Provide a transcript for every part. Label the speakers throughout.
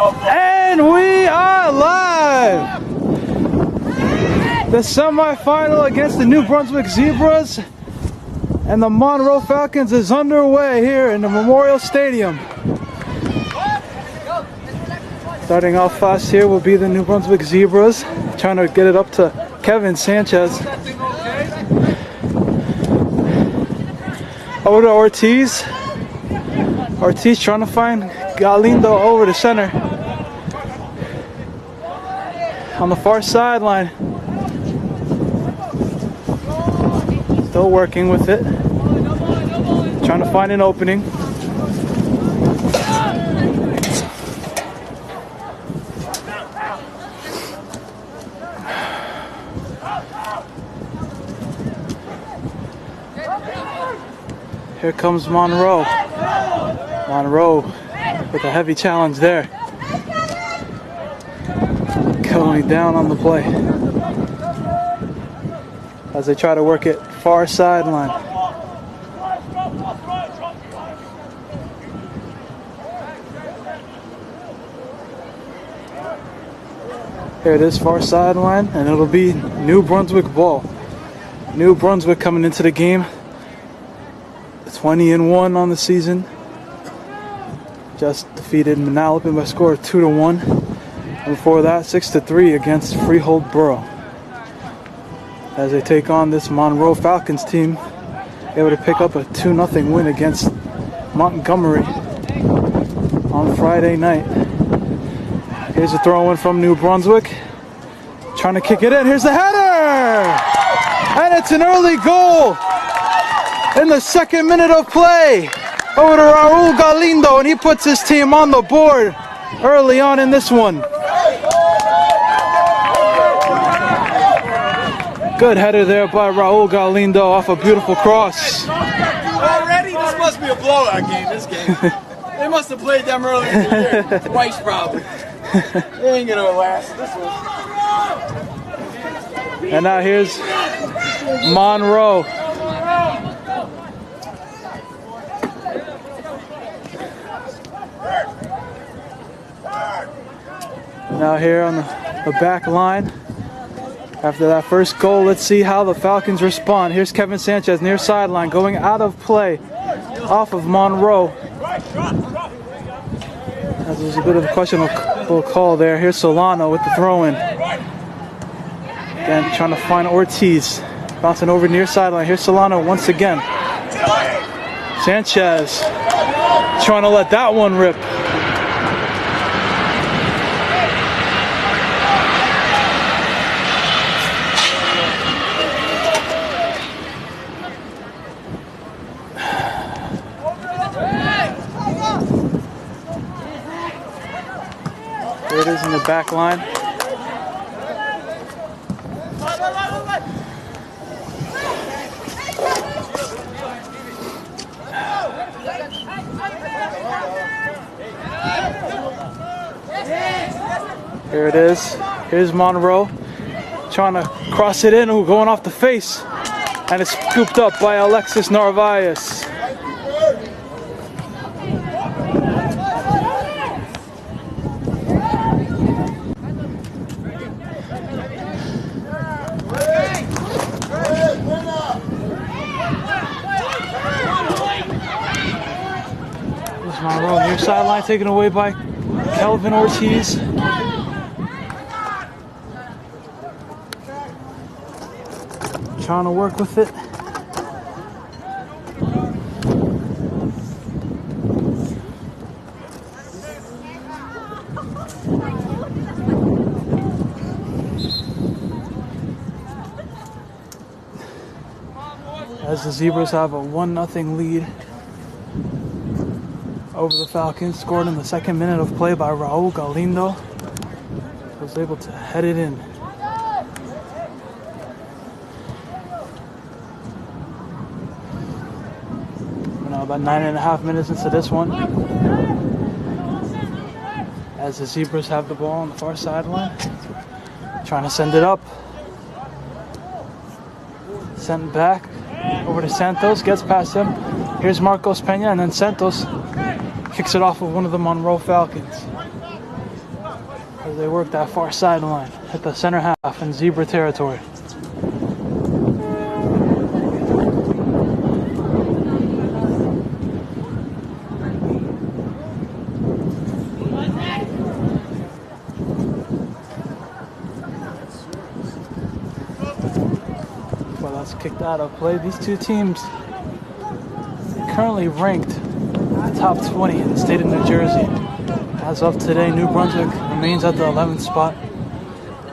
Speaker 1: And we are live! The semifinal against the New Brunswick Zebras and the Monroe Falcons is underway here in the Memorial Stadium. Starting off fast here will be the New Brunswick Zebras, trying to get it up to Kevin Sanchez. Over to Ortiz. Ortiz trying to find Galindo over the center. On the far sideline. Still working with it. Trying to find an opening. Here comes Monroe. Monroe with a heavy challenge there. Going down on the play. As they try to work it far sideline. Here it is, far sideline, and it'll be New Brunswick ball. New Brunswick coming into the game. 20-1 on the season. Just defeated Manalapan by a score of 2-1. And before that, 6-3 against Freehold Borough. As they take on this Monroe Falcons team, able to pick up a 2-0 win against Montgomery on Friday night. Here's a throw in from New Brunswick. Trying to kick it in. Here's the header! And it's an early goal in the second minute of play. Over to Raul Galindo, and he puts his team on the board early on in this one. Good header there by Raul Galindo off a beautiful cross.
Speaker 2: Already, this must be a blowout game, this game. They must have played them earlier in the year. Twice, probably. They ain't gonna last this one.
Speaker 1: And now here's Monroe. Now here on the back line. After that first goal, let's see how the Falcons respond. Here's Kevin Sanchez near sideline, going out of play off of Monroe. As there's a bit of a questionable call there. Here's Solano with the throw-in. Again, trying to find Ortiz. Bouncing over near sideline. Here's Solano once again. Sanchez trying to let that one rip. There it is in the back line. Here it is. Here's Monroe trying to cross it in, going off the face, and it's scooped up by Alexis Narvaez. Monroe near sideline, taken away by Kelvin Ortiz. Trying to work with it. As the Zebras have a 1-0 lead over the Falcons, scored in the second minute of play by Raul Galindo. Was able to head it in. We're now about 9.5 minutes into this one. As the Zebras have the ball on the far sideline. Trying to send it up. Sent back over to Santos, gets past him. Here's Marcos Pena, and then Santos kicks it off with one of the Monroe Falcons. as they work that far sideline at the center half in zebra territory. Well, that's kicked out of play. These two teams currently ranked top 20 in the state of New Jersey. As of today, New Brunswick remains at the 11th spot,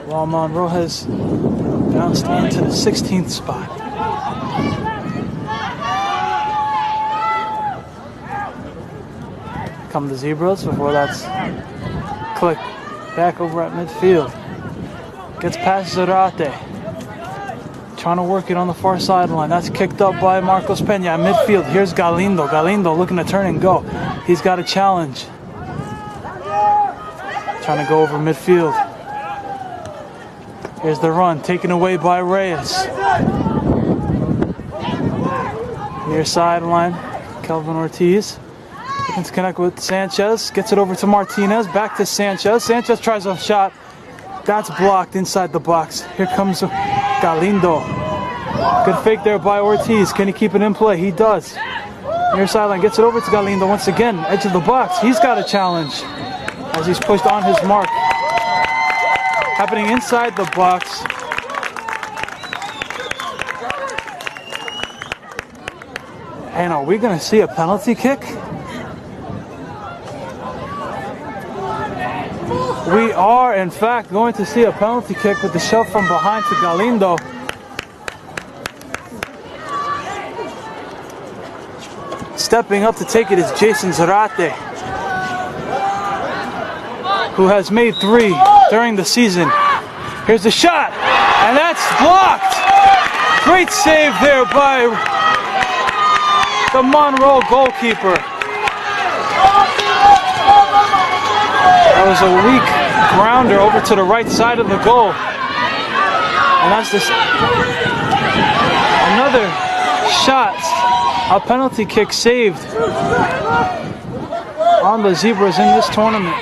Speaker 1: while Monroe has bounced into the 16th spot. Come the Zebras before that's clicked back over at midfield. Gets past Zarate. Trying to work it on the far sideline. That's kicked up by Marcos Pena at midfield. Here's Galindo. Galindo looking to turn and go. He's got a challenge. Trying to go over midfield. Here's the run, taken away by Reyes. Near sideline, Kelvin Ortiz. Looking to connect with Sanchez. Gets it over to Martinez. Back to Sanchez. Sanchez tries a shot. That's blocked inside the box. Here comes Galindo. Good fake there by Ortiz. Can he keep it in play? He does. Near sideline, gets it over to Galindo once again. Edge of the box. He's got a challenge as he's pushed on his mark. Happening inside the box. And are we going to see a penalty kick? We are, in fact, going to see a penalty kick with the shove from behind to Galindo. Stepping up to take it is Jason Zarate, who has made 3 during the season. Here's the shot, and that's blocked. Great save there by the Monroe goalkeeper. That was a weak grounder over to the right side of the goal. And that's another shot, a penalty kick saved on the Zebras in this tournament.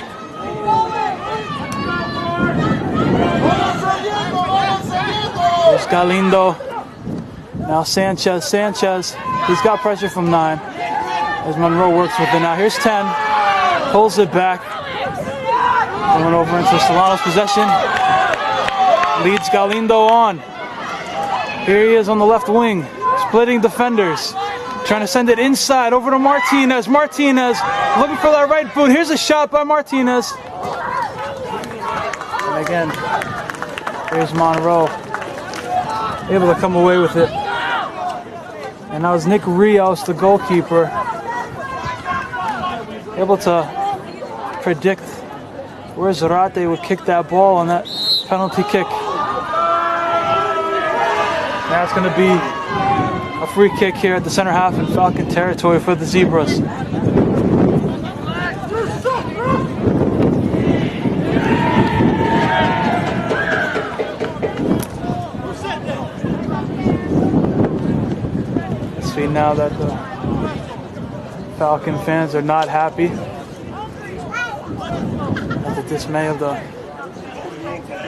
Speaker 1: There's Galindo. Now Sanchez. He's got pressure from 9. As Monroe works with it now. Here's 10. Pulls it back. Going over into Solano's possession. Leads Galindo on. Here he is on the left wing. Splitting defenders. Trying to send it inside over to Martinez. Martinez looking for that right boot. Here's a shot by Martinez. And again, here's Monroe. Able to come away with it. And now it's Nick Rios, the goalkeeper, able to predict where Zarate would kick that ball on that penalty kick. Now it's going to be a free kick here at the center half in Falcon territory for the Zebras. See now that the Falcon fans are not happy at the dismay of the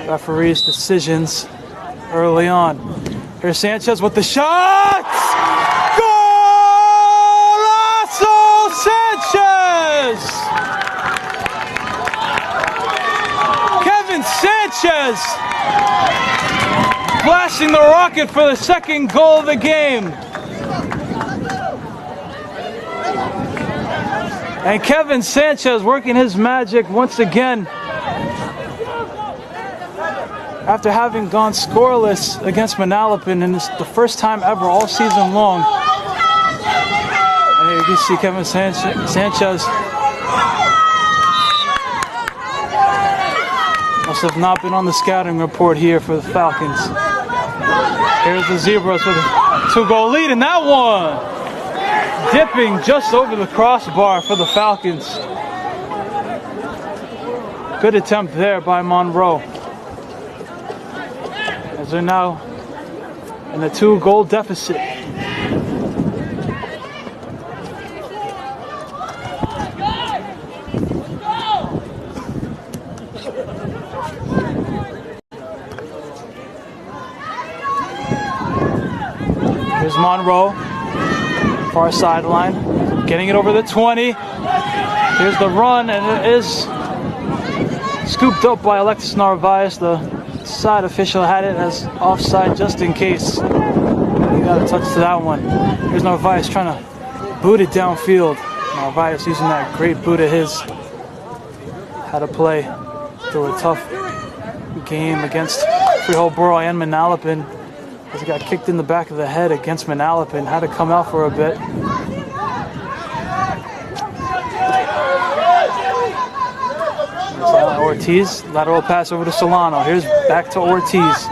Speaker 1: referee's decisions early on. Here's Sanchez with the shot! Golazo Sanchez! Kevin Sanchez flashing the rocket for the second goal of the game. And Kevin Sanchez working his magic once again after having gone scoreless against Manalapan, and it's the first time ever all season long. And here you can see Kevin Sanchez must have not been on the scouting report here for the Falcons. Here's the Zebras with a 2-goal lead, and that one dipping just over the crossbar for the Falcons. Good attempt there by Monroe, as they're now in a 2-goal deficit. Monroe. Far sideline. Getting it over the 20. Here's the run, and it is scooped up by Alexis Narvaez. The side official had it as offside just in case. He got a touch to that one. Here's Narvaez trying to boot it downfield. Narvaez using that great boot of his. Had to play through a tough game against Freehold Borough and Manalapan, as he got kicked in the back of the head against Manalapan. Had to come out for a bit. Ortiz, lateral pass over to Solano. Here's back to Ortiz.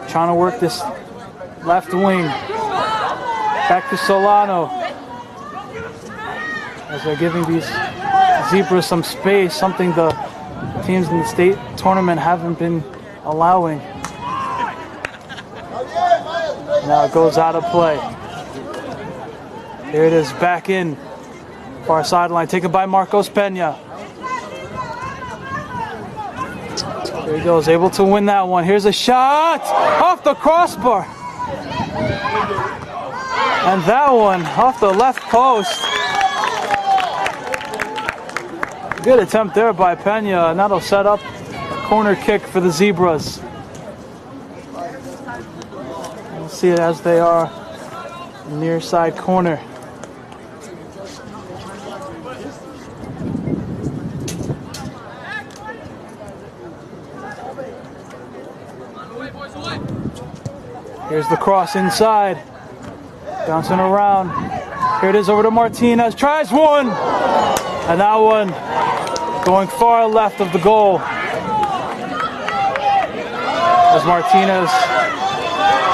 Speaker 1: Trying to work this left wing. Back to Solano. As they're giving these Zebras some space, something the teams in the state tournament haven't been allowing. Now it goes out of play. Here it is, back in. Far sideline, taken by Marcos Pena. There he goes, able to win that one. Here's a shot off the crossbar. And that one off the left post. Good attempt there by Pena, and that'll set up a corner kick for the Zebras. We'll see it as they are near side corner. Here's the cross inside, bouncing around. Here it is over to Martinez, tries one, and that one going far left of the goal. As Martinez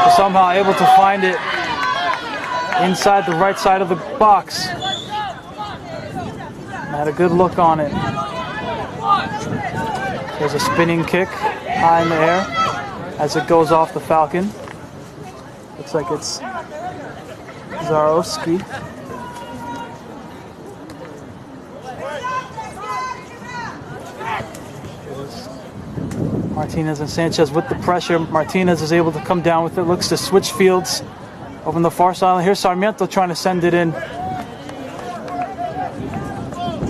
Speaker 1: was somehow able to find it inside the right side of the box. Had a good look on it. There's a spinning kick high in the air as it goes off the Falcon. Looks like it's Zarowski. Martinez and Sanchez with the pressure. Martinez is able to come down with it. Looks to switch fields over on the far side. Here's Sarmiento trying to send it in.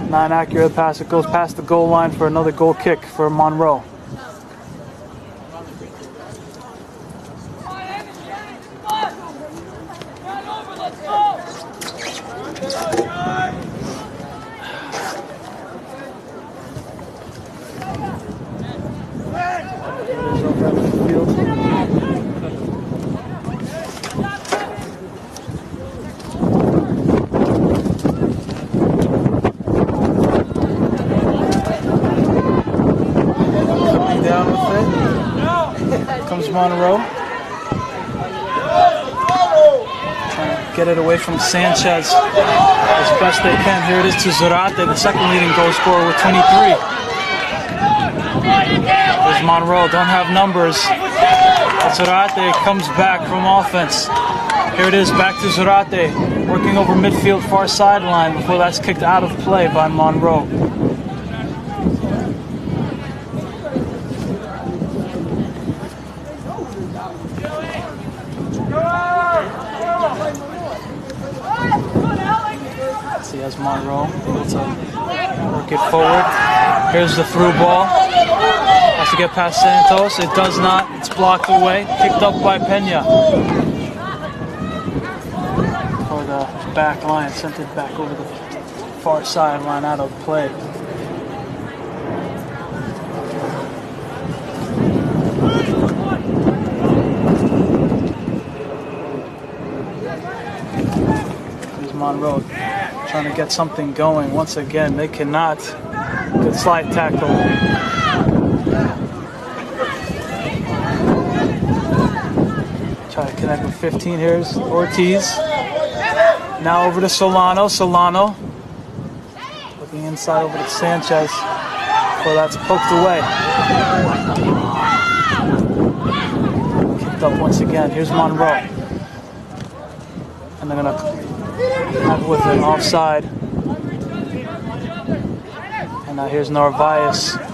Speaker 1: Not an accurate pass. It goes past the goal line for another goal kick for Monroe. Monroe trying to get it away from Sanchez as best they can. Here it is to Zarate, the second leading goal scorer with 23. There's Monroe, don't have numbers. Zarate comes back from offense. Here it is, back to Zarate, working over midfield far sideline before that's kicked out of play by Monroe. As Monroe able to work it forward. Here's the through ball. Has to get past Santos. It does not. It's blocked away. Kicked up by Pena. For the back line. Sent it back over the far sideline out of play. Here's Monroe trying to get something going. Once again, they cannot. Good slide tackle. Try to connect with 15. Here's Ortiz. Now over to Solano. Solano looking inside over to Sanchez. Well, that's poked away. Kicked up once again. Here's Monroe. And they're going to have with an offside. And now here's Narvaez. They'll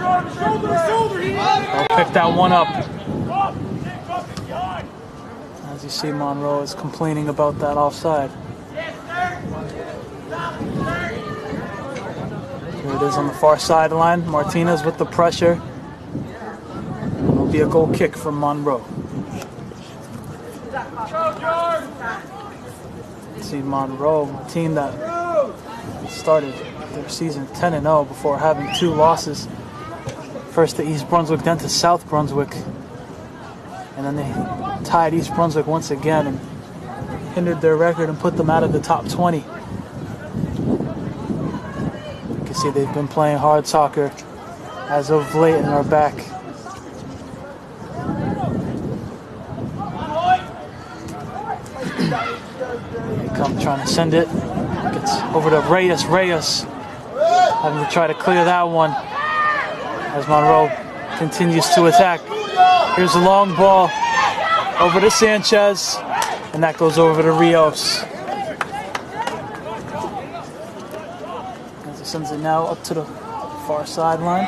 Speaker 1: pick that one up. As you see, Monroe is complaining about that offside. Here it is on the far sideline. Martinez with the pressure. It'll be a goal kick from Monroe. See, Monroe, a team that started their season 10-0 before having 2 losses. First to East Brunswick, then to South Brunswick. And then they tied East Brunswick once again and hindered their record and put them out of the top 20. You can see they've been playing hard soccer as of late and are back. They come trying to send it. Gets over to Reyes. Having to try to clear that one as Monroe continues to attack. Here's a long ball over to Sanchez, and that goes over to Rios. As he sends it now up to the far sideline.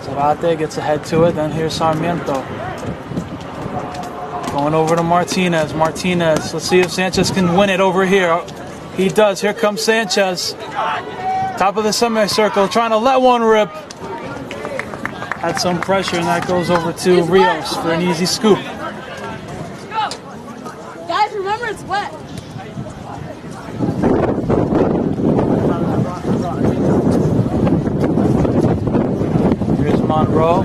Speaker 1: Zarate gets ahead to it, then here's Sarmiento. Going over to Martinez. Let's see if Sanchez can win it over here. He does. Here comes Sanchez. Top of the semicircle, trying to let one rip. Had some pressure, and that goes over to Rios for an easy scoop.
Speaker 3: Guys, remember it's wet.
Speaker 1: Here's Monroe.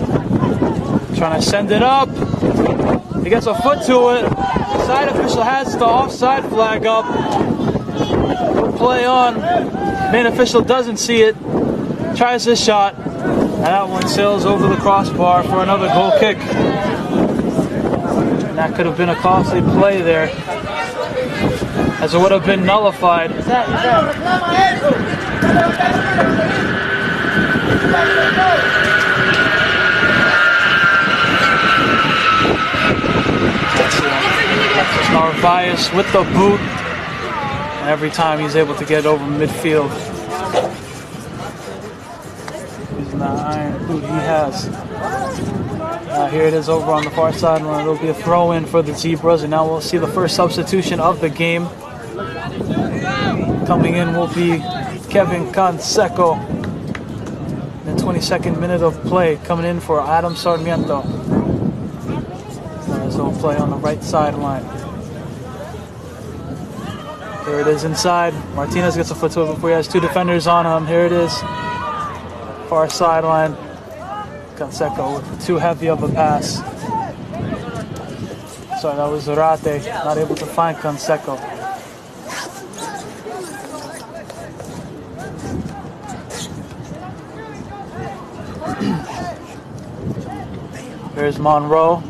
Speaker 1: Trying to send it up. He gets a foot to it. Side official has the offside flag up. Play on. Main official doesn't see it. Tries his shot. And that one sails over the crossbar for another goal kick. And that could have been a costly play there, as it would have been nullified. Narvaez with the boot, and every time he's able to get over midfield, using that iron boot he has. Here it is over on the far sideline. It'll be a throw-in for the Zebras, and now we'll see the first substitution of the game. Coming in will be Kevin Canseco. In the 22nd minute of play, coming in for Adam Sarmiento. As they'll play on the right sideline. Here it is inside. Martinez gets a foot to it before he has 2 defenders on him. Here it is. Far sideline. Canseco with too heavy of a pass. Sorry, that was Zarate. Not able to find Canseco. Here's Monroe.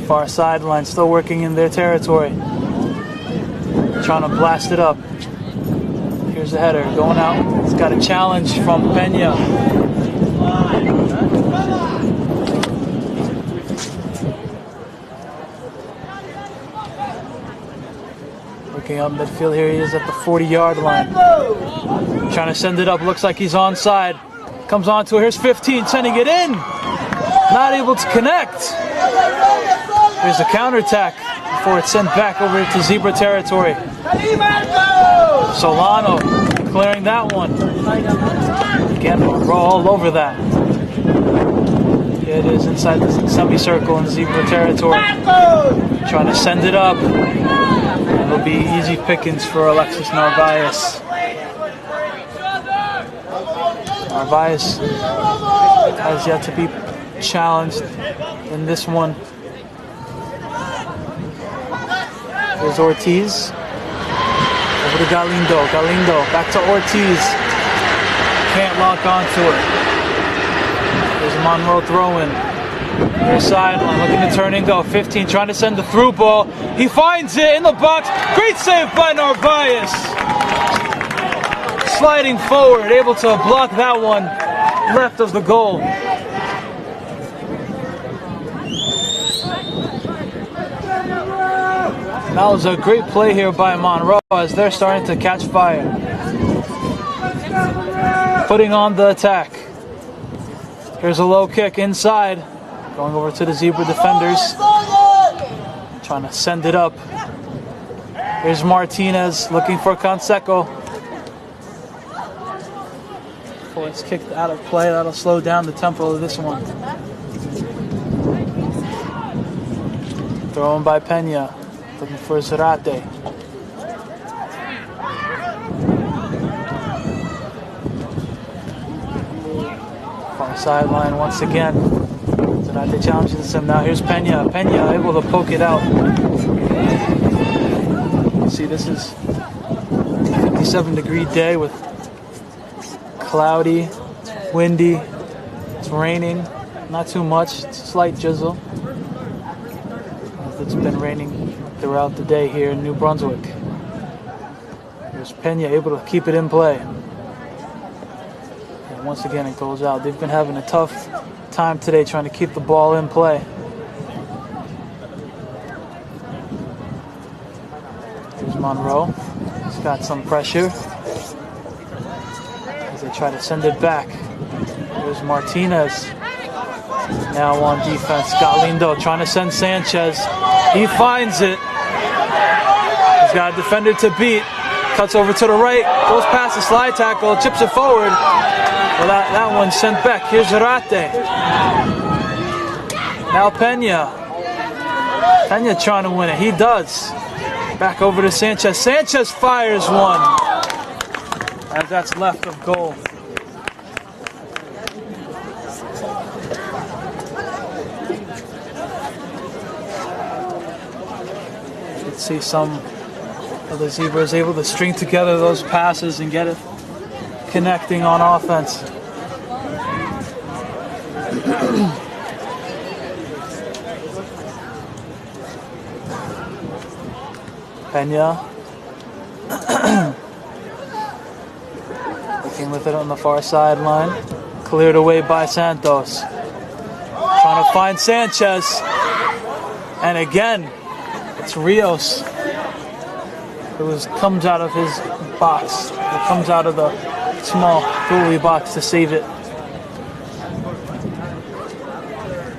Speaker 1: Far sideline, still working in their territory. Trying to blast it up. Here's the header, going out. It's got a challenge from Peña. Working up midfield, here he is at the 40-yard line. Trying to send it up, looks like he's onside. Comes on to it, here's 15, sending it in. Not able to connect. Here's a counterattack before it's sent back over to Zebra territory. Solano clearing that one. Again, Monroe all over that. Here it is inside the semicircle in Zebra territory. Trying to send it up. It'll be easy pickings for Alexis Narvaez. Narvaez has yet to be challenged in this one. There's Ortiz. Over to Galindo. Galindo back to Ortiz. Can't lock onto it. There's a Monroe throw-in. There's sideline looking to turn and go. 15 trying to send the through ball. He finds it in the box. Great save by Narvaez. Sliding forward, able to block that one left of the goal. That was a great play here by Monroe as they're starting to catch fire. putting on the attack. Here's a low kick inside. Going over to the Zebra defenders. Trying to send it up. Here's Martinez looking for Canseco. Before it's kicked out of play, that'll slow down the tempo of this one. Thrown by Pena. Looking for Zarate. Far sideline once again. Zarate challenges him. Now here's Pena. Pena able to poke it out. See, this is a 57-degree day with cloudy, windy, it's raining, not too much, it's a slight drizzle. It's been raining throughout the day here in New Brunswick. There's Pena able to keep it in play. And once again it goes out. They've been having a tough time today trying to keep the ball in play. Here's Monroe. He's got some pressure as they try to send it back. There's Martinez. Now on defense, Galindo trying to send Sanchez. He finds it. He's got a defender to beat. Cuts over to the right. Goes past the slide tackle. Chips it forward. Well, that one's sent back. Here's Zarate. Now Pena. Pena trying to win it. He does. Back over to Sanchez. Sanchez fires one. As that's left of goal. See some of the Zebras able to string together those passes and get it connecting on offense. Pena looking with it on the far sideline, cleared away by Santos. Trying to find Sanchez, and again it's Rios. It comes out of his box. It comes out of the small goalie box to save it.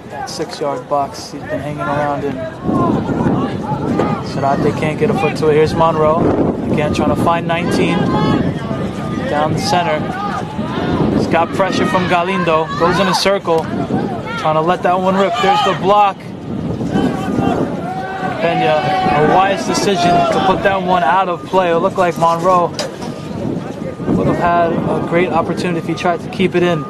Speaker 1: That 6-yard box he's been hanging around in. Zarate can't get a foot to it. Here's Monroe. Again trying to find 19. Down the center. He's got pressure from Galindo. Goes in a circle. Trying to let that one rip. There's the block. Pena, a wise decision to put that one out of play. It looked like Monroe would have had a great opportunity if he tried to keep it in.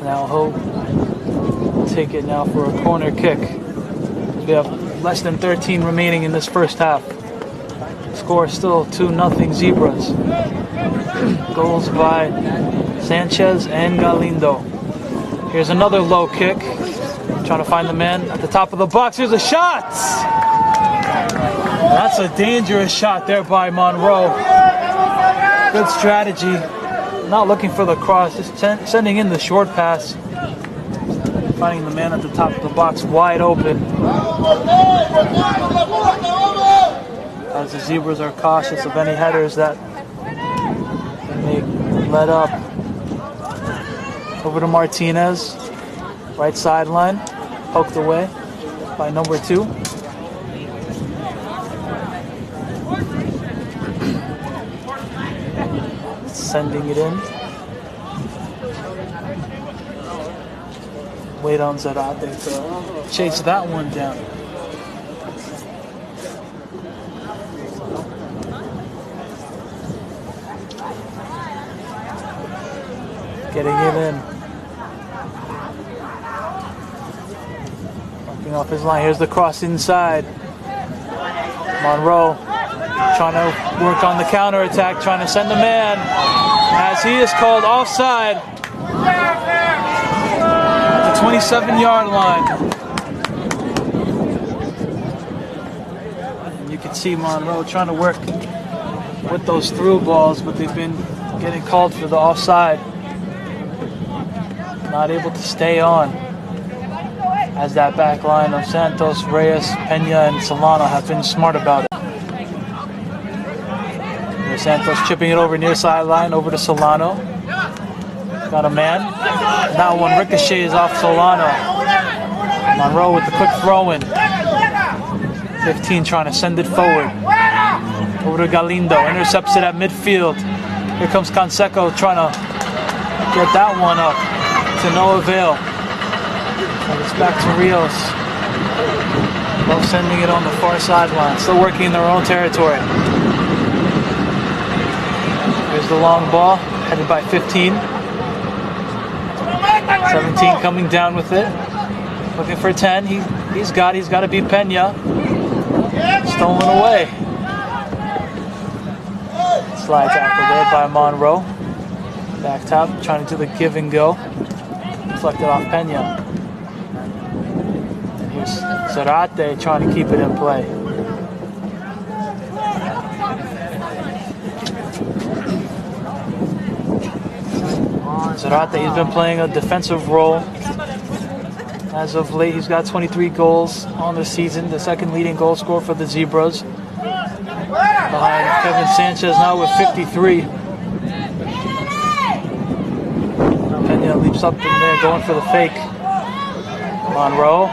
Speaker 1: Now he'll take it now for a corner kick. We have less than 13 remaining in this first half. Score still 2-0 Zebras. Goals by Sanchez and Galindo. Here's another low kick. Trying to find the man at the top of the box. Here's a shot! That's a dangerous shot there by Monroe. Good strategy. Not looking for the cross, just sending in the short pass. Finding the man at the top of the box wide open. As the Zebras are cautious of any headers that may let up. Over to Martinez. Right sideline, poked away by number 2. Sending it in. Wait on Zarate to chase that one down. Getting it in. Off his line. Here's the cross inside. Monroe trying to work on the counter attack, trying to send the man as he is called offside at the 27-yard line. And you can see Monroe trying to work with those through balls, but they've been getting called for the offside. Not able to stay on. As that back line of Santos, Reyes, Pena, and Solano have been smart about it. Santos chipping it over near sideline, over to Solano. Got a man. That one ricochets off Solano. Monroe with the quick throw in. 15 trying to send it forward. Over to Galindo. Intercepts it at midfield. Here comes Canseco trying to get that one up. To no avail. And it's back to Rios. Both sending it on the far sideline. Still working in their own territory. Here's the long ball. Headed by 15. 17 coming down with it. Looking for 10. He's got to beat Pena. Stolen away. Slide tackle there by Monroe. Back top, trying to do the give and go. Deflected off Pena. And here's Zarate trying to keep it in play. Zarate, he's been playing a defensive role. As of late, he's got 23 goals on the season, the second leading goal scorer for the Zebras. Behind Kevin Sanchez now with 53. Pena leaps up in there going for the fake. Monroe.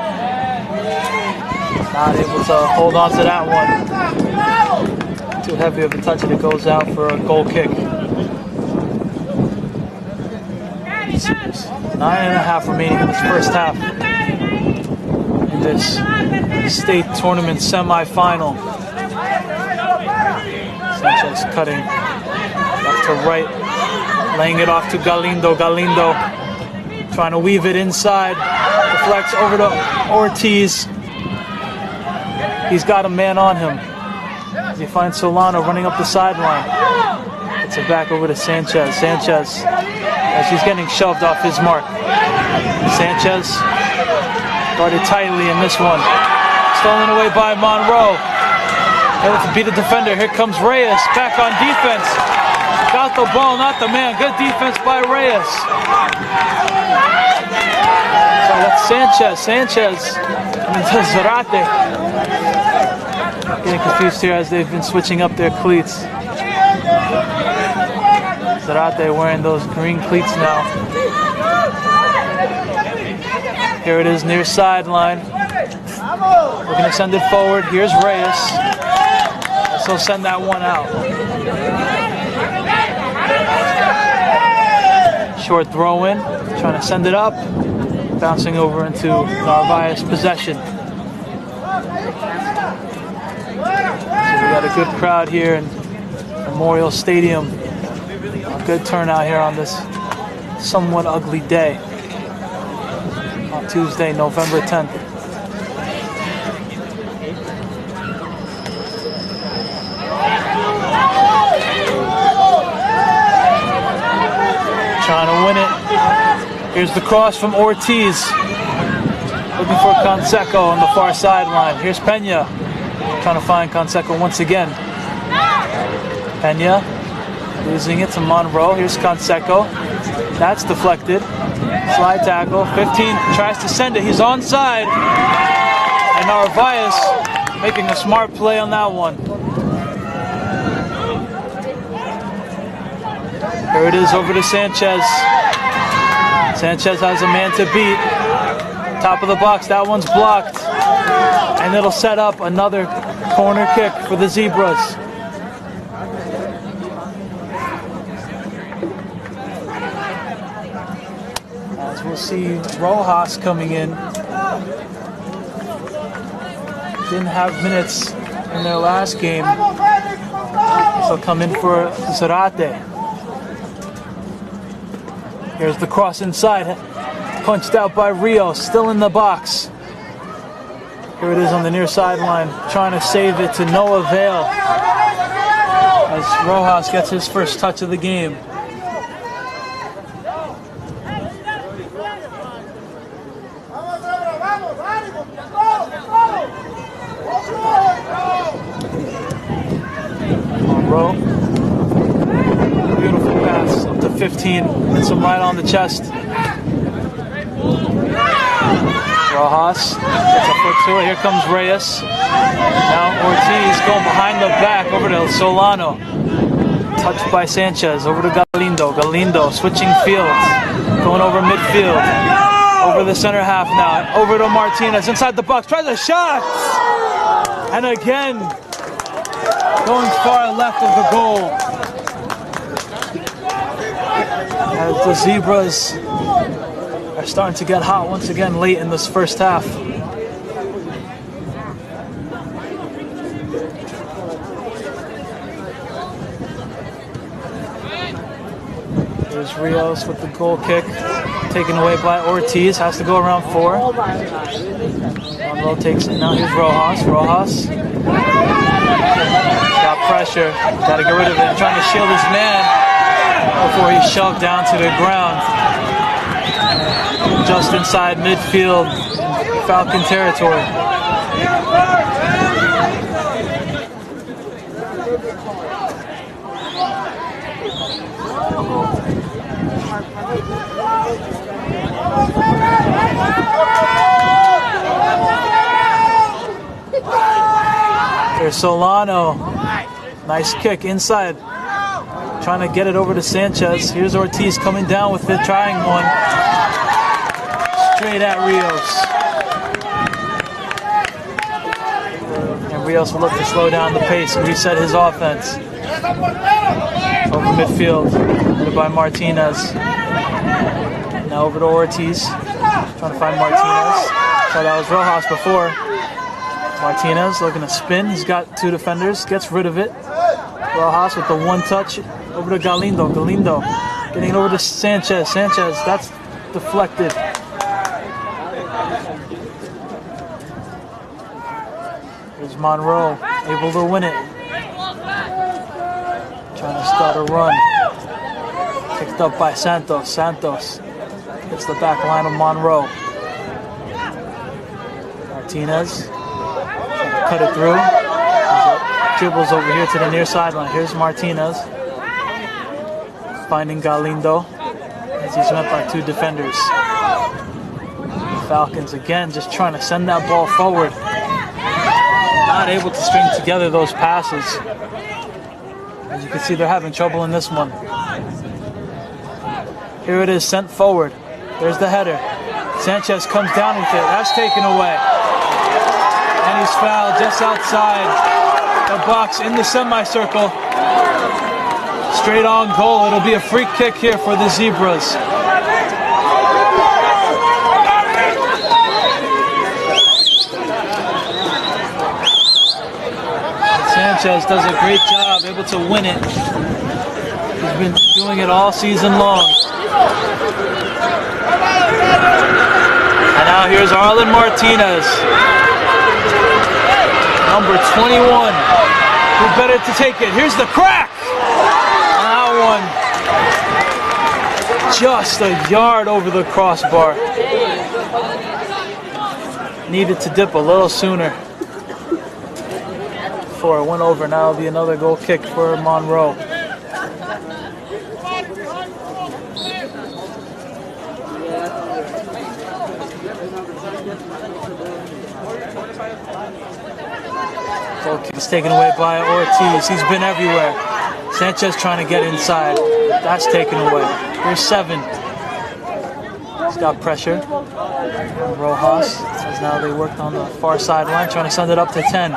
Speaker 1: Not able to hold on to that one. Too heavy of a touch and it goes out for a goal kick. 9.5 remaining in this first half. In this state tournament semi-final. Sanchez cutting left to right, laying it off to Galindo. Galindo trying to weave it inside, deflects over to Ortiz. He's got a man on him. He finds Solano running up the sideline. It's it back over to Sanchez. Sanchez, as he's getting shoved off his mark. Sanchez guarded tightly in this one. Stolen away by Monroe. Able to beat a defender. Here comes Reyes back on defense. Got the ball, not the man. Good defense by Reyes. So that's Sanchez. Sanchez and Zarate. Getting confused here as they've been switching up their cleats. Zarate wearing those green cleats now. Here it is near sideline. We're going to send it forward. Here's Reyes. So send that one out. Short throw in. Trying to send it up. Bouncing over into Narvaez' possession. So we got a good crowd here in Memorial Stadium. A good turnout here on this somewhat ugly day. On Tuesday, November 10th. Trying to win it. Here's the cross from Ortiz. Looking for Canseco on the far sideline. Here's Pena. Trying to find Canseco once again. Pena losing it to Monroe. Here's Canseco. That's deflected. Slide tackle. 15 tries to send it. He's onside. And Narvaez making a smart play on that one. Here it is over to Sanchez. Sanchez has a man to beat. Top of the box, that one's blocked. And it'll set up another corner kick for the Zebras. As we'll see Rojas coming in. Didn't have minutes in their last game. So come in for Zarate. Here's the cross inside, punched out by Rios, still in the box. Here it is on the near sideline, trying to save it to no avail as Rojas gets his first touch of the game. Monroe. Beautiful pass up to 15. Hits him right on the chest. Rojas gets a foot to it. Here comes Reyes. Now Ortiz going behind the back over to Solano. Touched by Sanchez, over to Galindo. Galindo switching fields, going over midfield, over the center half now, over to Martinez, inside the box, tries a shot! And again, going far left of the goal. As the Zebras are starting to get hot once again late in this first half. Here's Rios with the goal kick, taken away by Ortiz, has to go around 4. Monroe takes it, now here's Rojas. Rojas got pressure, got to get rid of it, trying to shield his man before he's shoved down to the ground. Just inside midfield, Falcon territory. There's Solano. Nice kick inside. Trying to get it over to Sanchez. Here's Ortiz coming down with it, trying one. Straight at Rios. And Rios will look to slow down the pace and reset his offense. Over midfield, led by Martinez. Now over to Ortiz. Trying to find Martinez. So that was Rojas before. Martinez looking to spin. He's got 2 defenders. Gets rid of it. Rojas with the 1 touch. Over to Galindo. Galindo getting it over to Sanchez. Sanchez, that's deflected. Here's Monroe, able to win it. Trying to start a run. Picked up by Santos. Santos hits the back line of Monroe. Martinez cut it through. Dribbles over here to the near sideline. Here's Martinez finding Galindo as he's met by 2 defenders. Falcons again just trying to send that ball forward. Not able to string together those passes. As you can see, they're having trouble in this one. Here it is, sent forward. There's the header. Sanchez comes down with it. That's taken away. And he's fouled just outside the box in the semicircle. Straight on goal. It'll be a free kick here for the Zebras. Sanchez does a great job, able to win it. He's been doing it all season long. And now here's Arlen Martinez. Number 21. Who better to take it? Here's the crack! That one just a yard over the crossbar. Needed to dip a little sooner before it went over. Now it'll be another goal kick for Monroe. Goal kick is taken away by Ortiz. He's been everywhere. Sanchez trying to get inside. That's taken away. Here's 7. He's got pressure. Rojas says now they worked on the far sideline, trying to send it up to 10.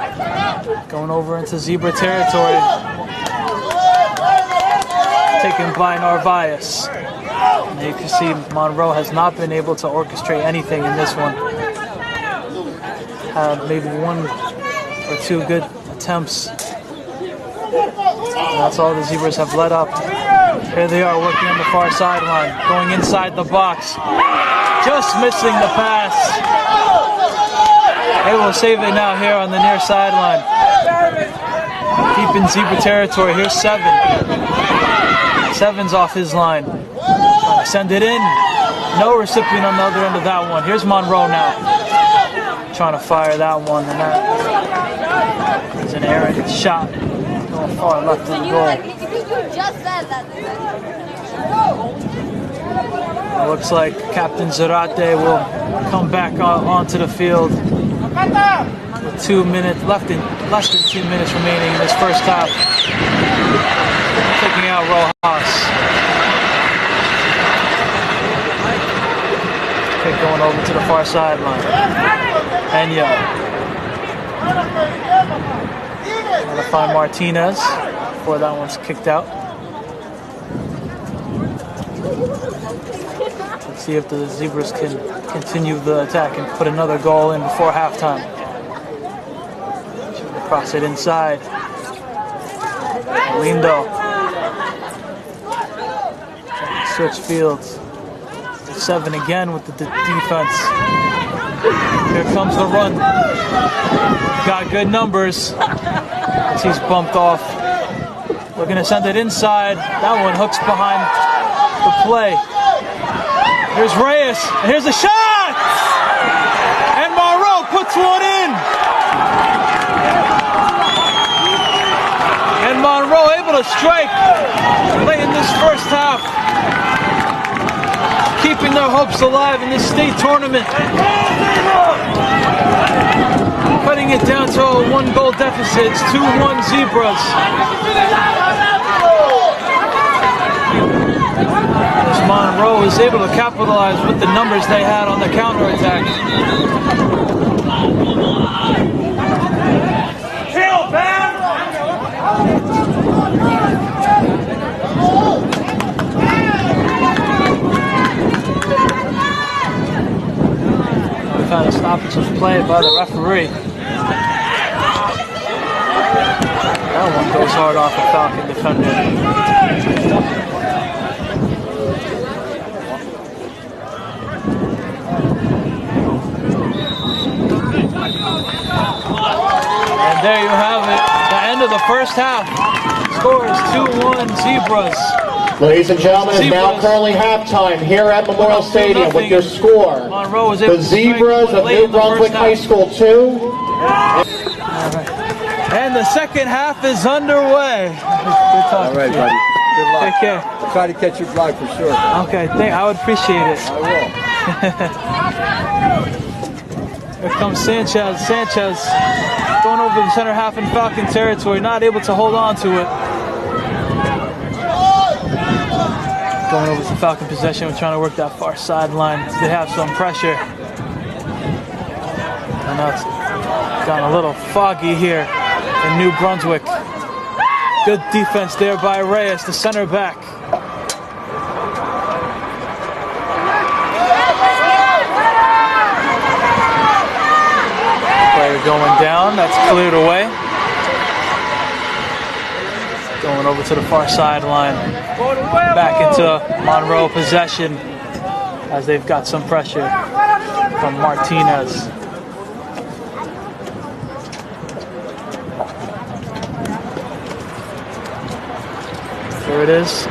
Speaker 1: Going over into Zebra territory. Taken by Narvaez. And you can see Monroe has not been able to orchestrate anything in this one. Had maybe 1 or 2 good attempts. And that's all the Zebras have let up. Here they are working on the far sideline, going inside the box. Just missing the pass. They will save it now here on the near sideline. Deep in Zebra territory. Here's 7. 7's off his line. Trying to send it in. No recipient on the other end of that one. Here's Monroe now. Trying to fire that one. And that is an errant shot. Going far left of the goal. It looks like Captain Zarate will come back onto the field with 2 minutes less than 2 minutes remaining in this first half. taking out Rojas. Kick going over to the far sideline. Enya. Trying to find Martinez before that one's kicked out. Let's see if the Zebras can continue the attack and put another goal in before halftime. Cross it inside. Lindo. Switch fields. 7 again with the defense. Here comes the run. Got good numbers. As he's bumped off. Looking to send it inside. That one hooks behind the play. Here's Reyes. And here's a shot! And Monroe puts one in. And Monroe able to strike late in this first half. Keeping their hopes alive in this state tournament. Cutting it down to a 1-goal deficit. It's 2-1 Zebras. As Monroe is able to capitalize with the numbers they had on the counterattack. Chill, man! Kind of stoppage of play by the referee. That one goes hard off the Falcon defender. And there you have it. The end of the first half. Score is 2-1 Zebras.
Speaker 4: Ladies and gentlemen, it's now currently halftime here at Memorial Stadium with your score. The Zebras of New Brunswick High School 2.
Speaker 1: And the second half is underway. Good talking.
Speaker 2: All right, buddy. Good luck.
Speaker 1: Take care.
Speaker 2: I'll try to catch your vlog for sure.
Speaker 1: Okay, I would appreciate it.
Speaker 2: I will.
Speaker 1: Here comes Sanchez. Sanchez going over the center half in Falcon territory, not able to hold on to it. Going over to Falcon possession, we're trying to work that far sideline. They have some pressure. And now it's gotten a little foggy here in New Brunswick. Good defense there by Reyes, the center back. Player going down, that's cleared away. Going over to the far sideline. Back into Monroe possession as they've got some pressure from Martinez. There it is.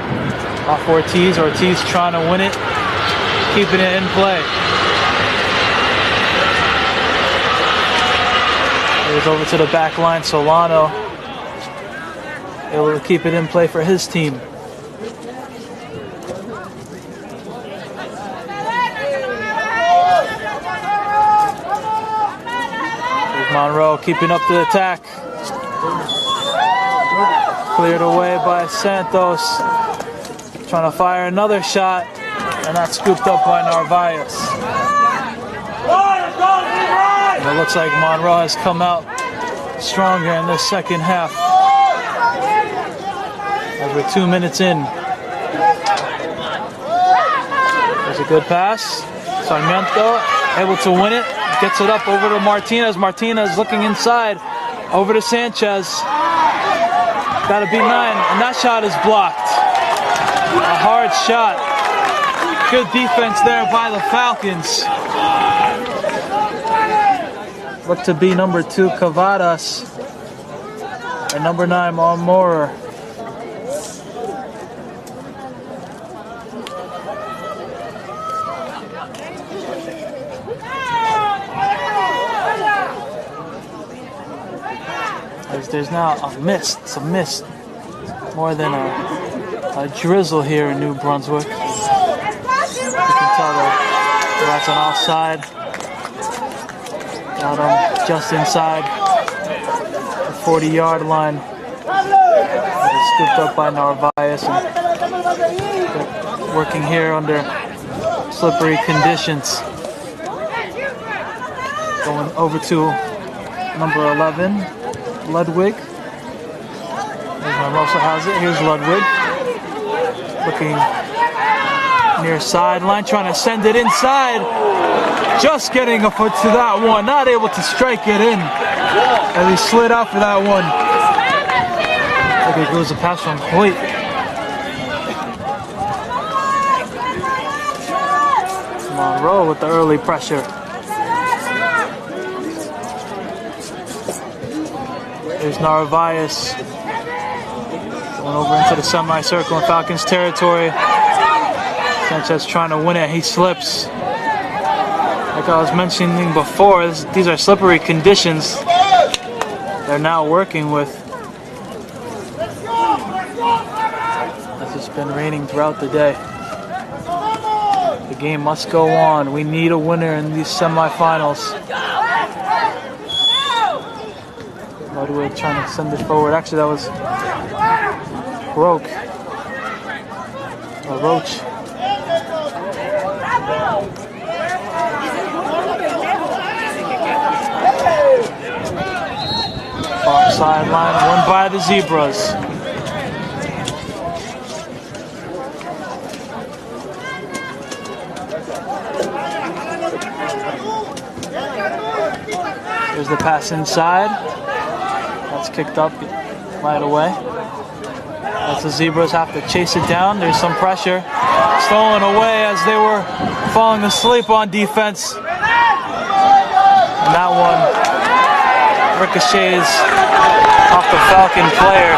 Speaker 1: Off Ortiz. Ortiz trying to win it. Keeping it in play. Here's over to the back line. Solano able to keep it in play for his team. Here's Monroe keeping up the attack. Cleared away by Santos. Trying to fire another shot, and that's scooped up by Narvaez. And it looks like Monroe has come out stronger in this second half. As we're 2 minutes in. There's a good pass. Sarmiento able to win it. Gets it up over to Martinez. Martinez looking inside. Over to Sanchez. Got to be 9. And that shot is blocked. A hard shot. Good defense there by the Falcons. Look to be number 2, Cavadas. And number 9, Monroe. There's now a mist, some mist, more than a drizzle here in New Brunswick. You can tell the rats on outside. Got them just inside the 40-yard line. Scooped up by Narvaez and working here under slippery conditions. Going over to number 11, Ludwig. There's Monroe has it. Here's Ludwig. Looking near sideline, trying to send it inside. Just getting a foot to that one. Not able to strike it in. As he slid out for that one. Okay, goes the pass from Hoyt. Monroe with the early pressure. There's Narvaez. Going over into the semicircle in Falcons territory. Sanchez trying to win it. He slips. Like I was mentioning before, these are slippery conditions they're now working with. As it's been raining throughout the day. The game must go on. We need a winner in these semifinals. Ludwig trying to send it forward. Actually, that was Roach. Far sideline, won by the Zebras. Here's the pass inside. That's kicked up right away. As the Zebras have to chase it down. There's some pressure. Stolen away as they were falling asleep on defense. And that one ricochets off the Falcon player.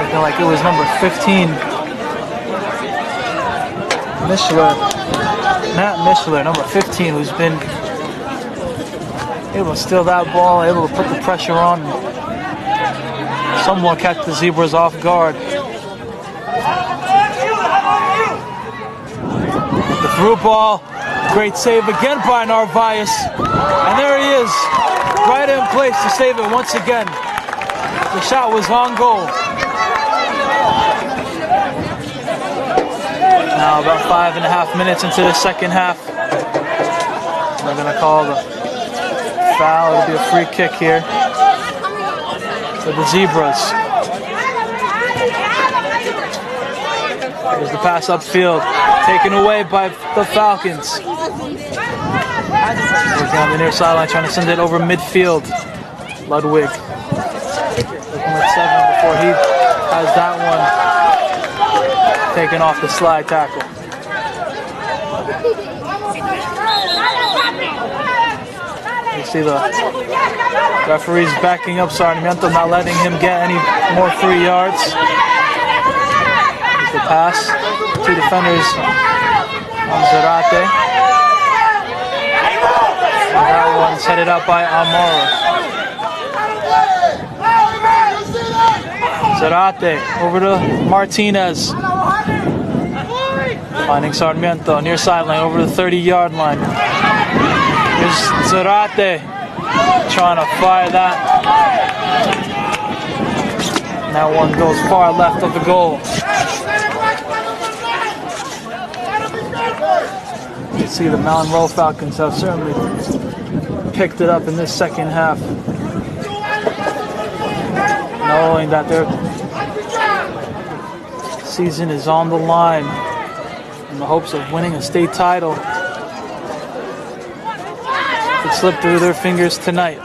Speaker 1: Looking like it was number 15. Matt Mishler, number 15, who's been able to steal that ball, able to put the pressure on, and somewhat catch the Zebras off guard. The through ball, great save again by Narvaez, and there he is, right in place to save it once again. The shot was on goal. Now about 5.5 minutes into the second half. They're going to call the foul. It'll be a free kick here for the Zebras. There's the pass upfield, taken away by the Falcons. Working on the near sideline, trying to send it over midfield. Ludwig looking at 7 before he has that one taken off the slide tackle. You see the referees backing up Sarmiento, not letting him get any more free yards. Here's the pass. 2 defenders on Zarate. And that one's headed out by Amaro. Zarate over to Martinez. Finding Sarmiento near sideline over the 30-yard line. Here's Zarate trying to fire that. And that one goes far left of the goal. You see the Monroe Falcons have certainly picked it up in this second half. Knowing that their season is on the line in the hopes of winning a state title. Could slip through their fingers tonight.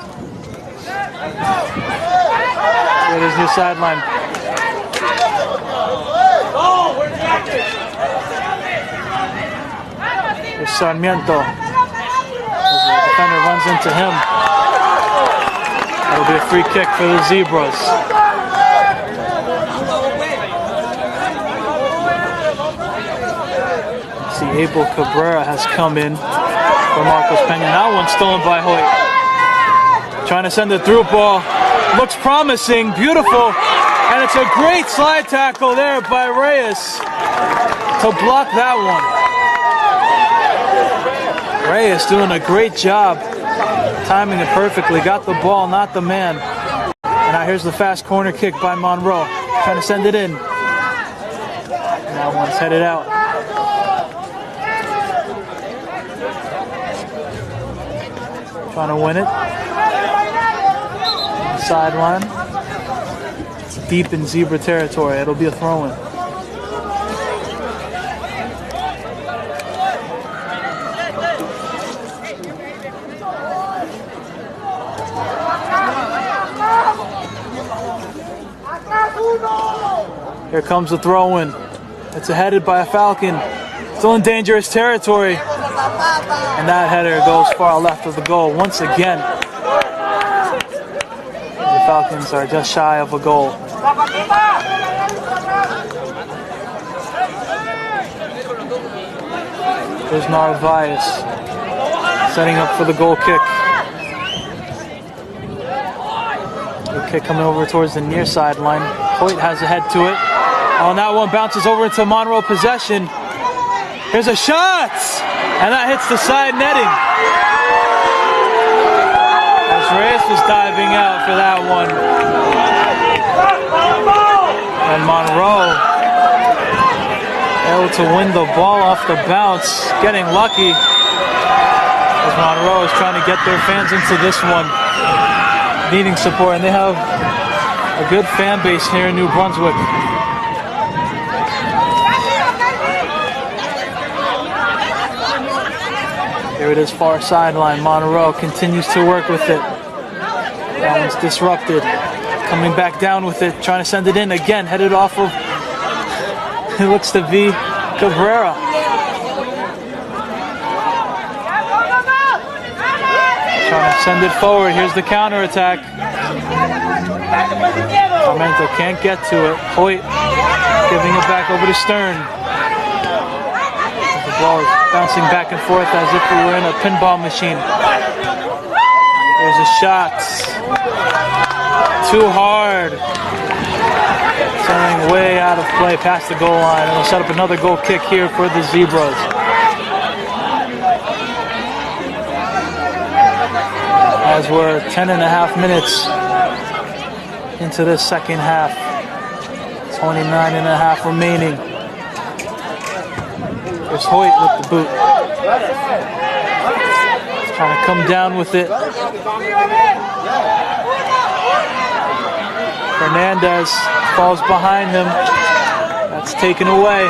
Speaker 1: There it is, near sideline. There's Sarmiento. As the defender runs into him. That'll be a free kick for the Zebras. See, Abel Cabrera has come in for Marcos Pena. That one's stolen by Hoyt. Trying to send a through ball. Looks promising, beautiful. And it's a great slide tackle there by Reyes to block that one. Reyes doing a great job. Timing it perfectly. Got the ball, not the man. now here's the fast corner kick by Monroe. Trying to send it in. That one's headed out. Trying to win it. Sideline. It's deep in Zebra territory. It'll be a throw-in. Here comes the throw-in. It's headed by a Falcon. Still in dangerous territory. And that header goes far left of the goal once again. The Falcons are just shy of a goal. There's Narvaez setting up for the goal kick. The kick coming over towards the near sideline. Hoyt has a head to it. Oh, and that one bounces over into Monroe possession. Here's a shot! And that hits the side netting. As Reyes was diving out for that one. And Monroe able to win the ball off the bounce. Getting lucky as Monroe is trying to get their fans into this one. Needing support, and they have a good fan base here in New Brunswick. Here it is, far sideline. Monroe continues to work with it. That one's disrupted. Coming back down with it, trying to send it in again, headed off of, it looks to be Cabrera. Trying to send it forward. Here's the counterattack. Sarmiento can't get to it. Hoyt giving it back over to Stern. The ball is bouncing back and forth as if we were in a pinball machine. There's a shot. Too hard. Sending way out of play past the goal line. And we'll set up another goal kick here for the Zebras. As we're 10.5 minutes into this second half. 29.5 remaining. There's Hoyt with the boot. He's trying to come down with it. Fernandez falls behind him. That's taken away.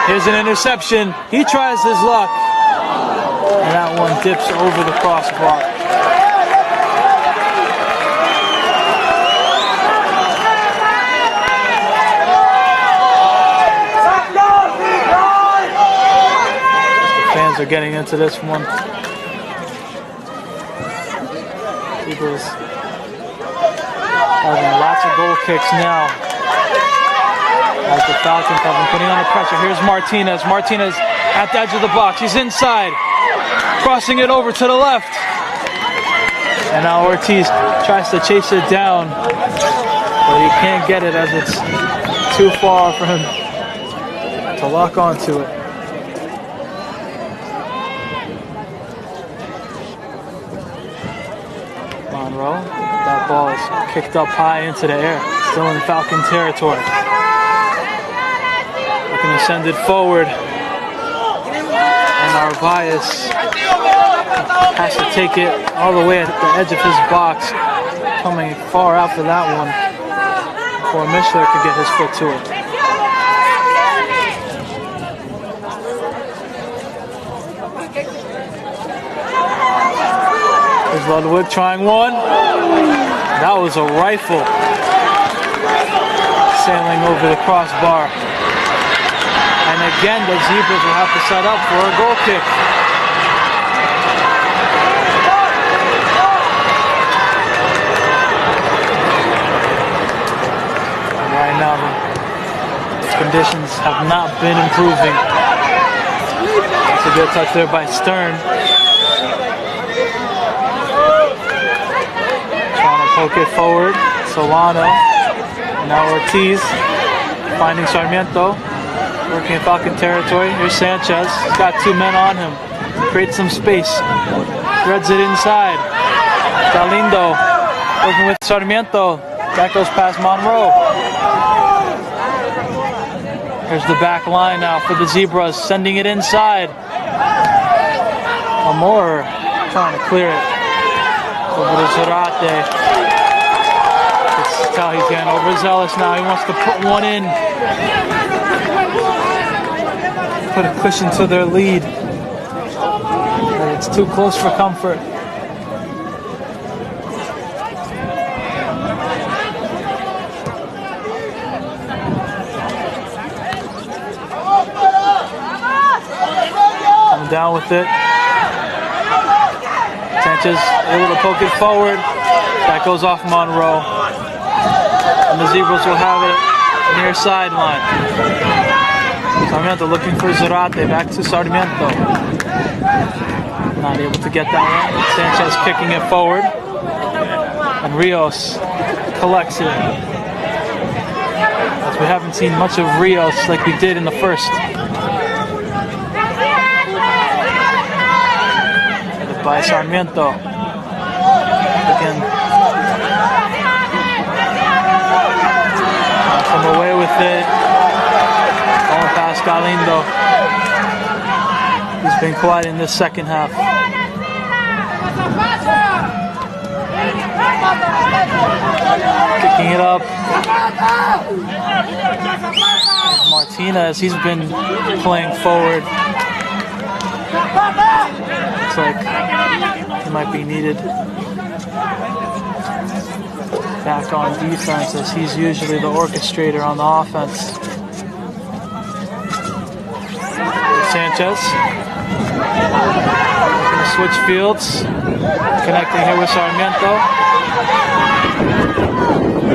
Speaker 1: Here's an interception. He tries his luck. And that one dips over the crossbar. Are getting into this one. Eagles having lots of goal kicks now. As the Falcons have been putting on the pressure. Here's Martinez. Martinez at the edge of the box. He's inside. Crossing it over to the left. And now Ortiz tries to chase it down. But he can't get it as it's too far for him to lock onto it. Monroe, that ball is kicked up high into the air, still in Falcon territory. Looking to send it forward. And Narvaez has to take it all the way at the edge of his box, coming far out for that one before Mishler could get his foot to it. Here's Ludwig trying one. That was a rifle. Sailing over the crossbar. And again, the Zebras will have to set up for a goal kick. And right now, the conditions have not been improving. That's a good touch there by Stern. Poke it forward, Solano, now Ortiz, finding Sarmiento, working in Falcon territory. Here's Sanchez, he's got two men on him, creates some space, threads it inside. Galindo working with Sarmiento, That goes past Monroe. Here's the back line now for the Zebras, sending it inside. Amor trying to clear it over to Zarate. It's how he's getting overzealous now. He wants to put one in. Put a cushion to their lead. But it's too close for comfort. Down with it. Sanchez able to poke it forward. That goes off Monroe. And the Zebras will have it near sideline. Sarmiento looking for Zarate. Back to Sarmiento. Not able to get that one. Sanchez kicking it forward. And Rios collects it. As we haven't seen much of Rios like we did in the first. By Sarmiento. Again. Come away with it. Going past Galindo. He's been quiet in this second half. Kicking it up. Martinez, he's been playing forward. Looks like he might be needed back on defense, as he's usually the orchestrator on the offense. Sanchez looking to switch fields, connecting here with Sarmiento.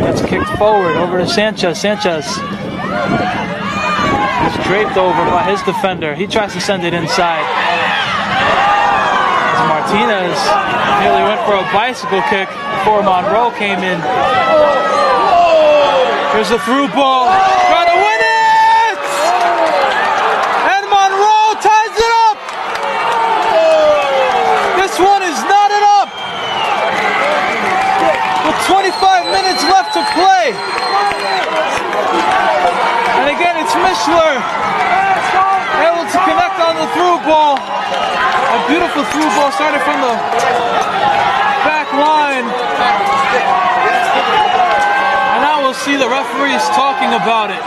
Speaker 1: Gets kicked forward over to Sanchez. Sanchez is draped over by his defender. He tries to send it inside. Martinez nearly went for a bicycle kick before Monroe came in. Here's a through ball. Trying to win it! And Monroe ties it up! This one is knotted up! With 25 minutes left to play. And again, it's Mishler able to connect on the through ball. A beautiful through ball started from the back line. And now we'll see the referees talking about it.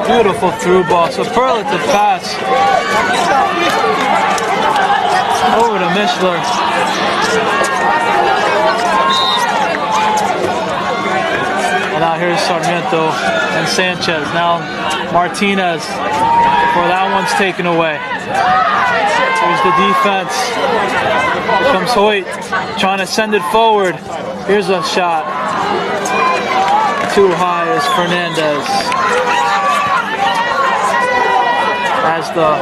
Speaker 1: Beautiful through ball, superlative pass. Over to Mishler. And now here's Sarmiento and Sanchez. Now Martinez before that one's taken away. Here's the defense. Here comes Hoyt trying to send it forward. Here's a shot. Too high is Fernandez. As the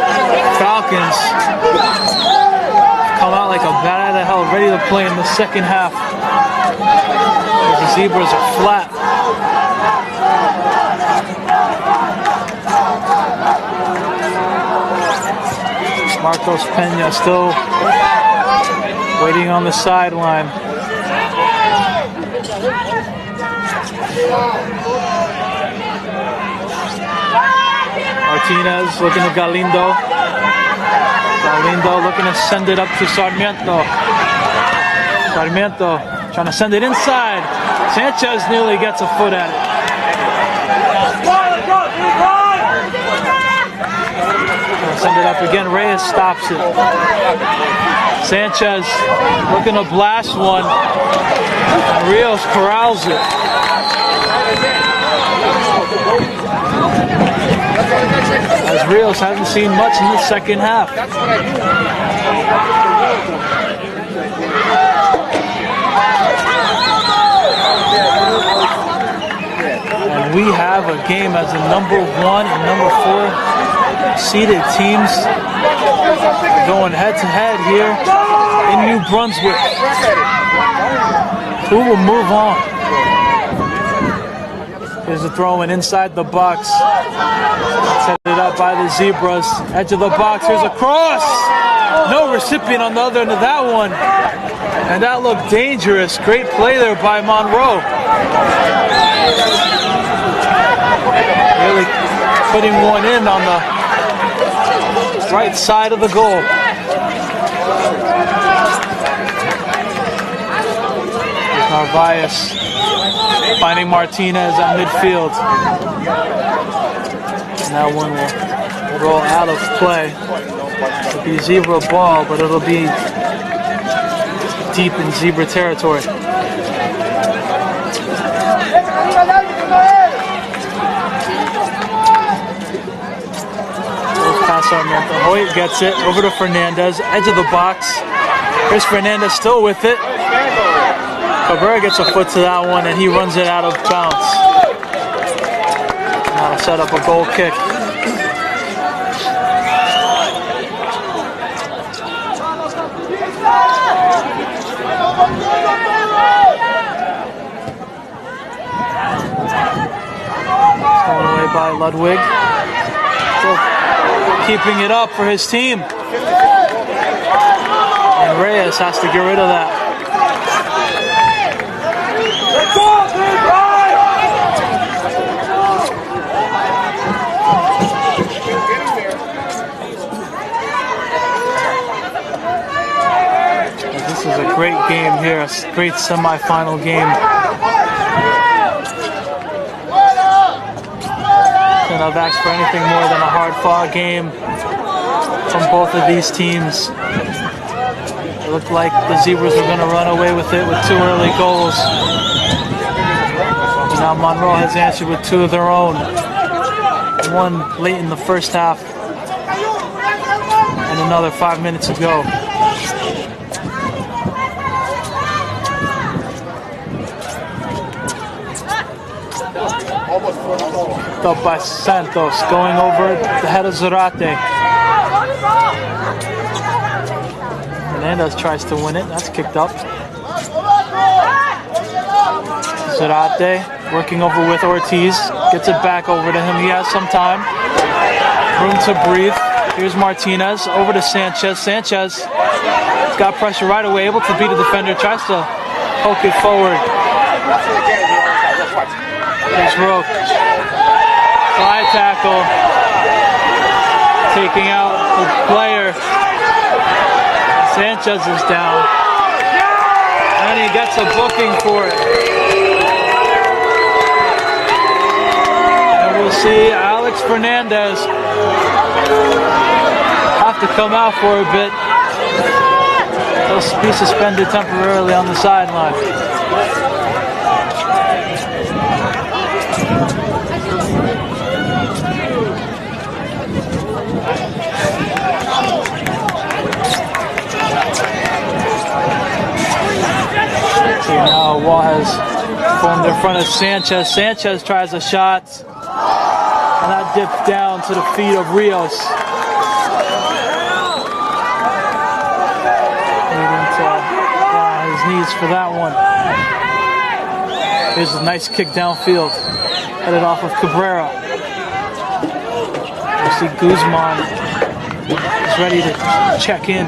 Speaker 1: Falcons come out like a bat out of hell, ready to play in the second half. The Zebras are flat. Marcos Pena still waiting on the sideline. Martinez looking at Galindo. Galindo looking to send it up to Sarmiento. Sarmiento trying to send it inside. Sanchez nearly gets a foot at it. Send it up again. Reyes stops it. Sanchez looking to blast one. And Rios corrals it. As Rios hasn't seen much in the second half. And we have a game as the number 1 and number 4 seeded teams going head to head here in New Brunswick. Who will move on? Here's a throw in inside the box. Headed up by the Zebras. Edge of the box. Here's a cross. No recipient on the other end of that one. And that looked dangerous. Great play there by Monroe. Really putting one in on the right side of the goal. Here's Narvaez finding Martinez at midfield. And that one will roll out of play. It'll be Zebra ball, but it'll be deep in Zebra territory. Pass on there. Hoyt gets it over to Fernandez, edge of the box. Here's Fernandez still with it. Cabrera gets a foot to that one and he runs it out of bounds. That'll set up a goal kick. Thrown away by Ludwig. Still keeping it up for his team. And Reyes has to get rid of that. This is a great game here, a great semifinal game. Couldn't have asked for anything more than a hard-fought game from both of these teams. It looked like the Zebras were going to run away with it with 2 early goals. And now Monroe has answered with 2 of their own. One late in the first half and another 5 minutes ago. Up by Santos, going over the head of Zarate. Fernandez tries to win it, that's kicked up. Zarate working over with Ortiz, gets it back over to him, he has some time. Room to breathe. Here's Martinez, over to Sanchez. Sanchez got pressure right away, able to beat a defender, tries to poke it forward. Here's Roque. Slide tackle. Taking out the player. Sanchez is down. And he gets a booking for it. And we'll see Alex Fernandez have to come out for a bit. He'll be suspended temporarily on the sideline. Now Wall has formed in front of Sanchez. Sanchez tries a shot. And that dipped down to the feet of Rios. Needing to his knees for that one. Here's a nice kick downfield. Headed off of Cabrera. You see Guzman is ready to check in.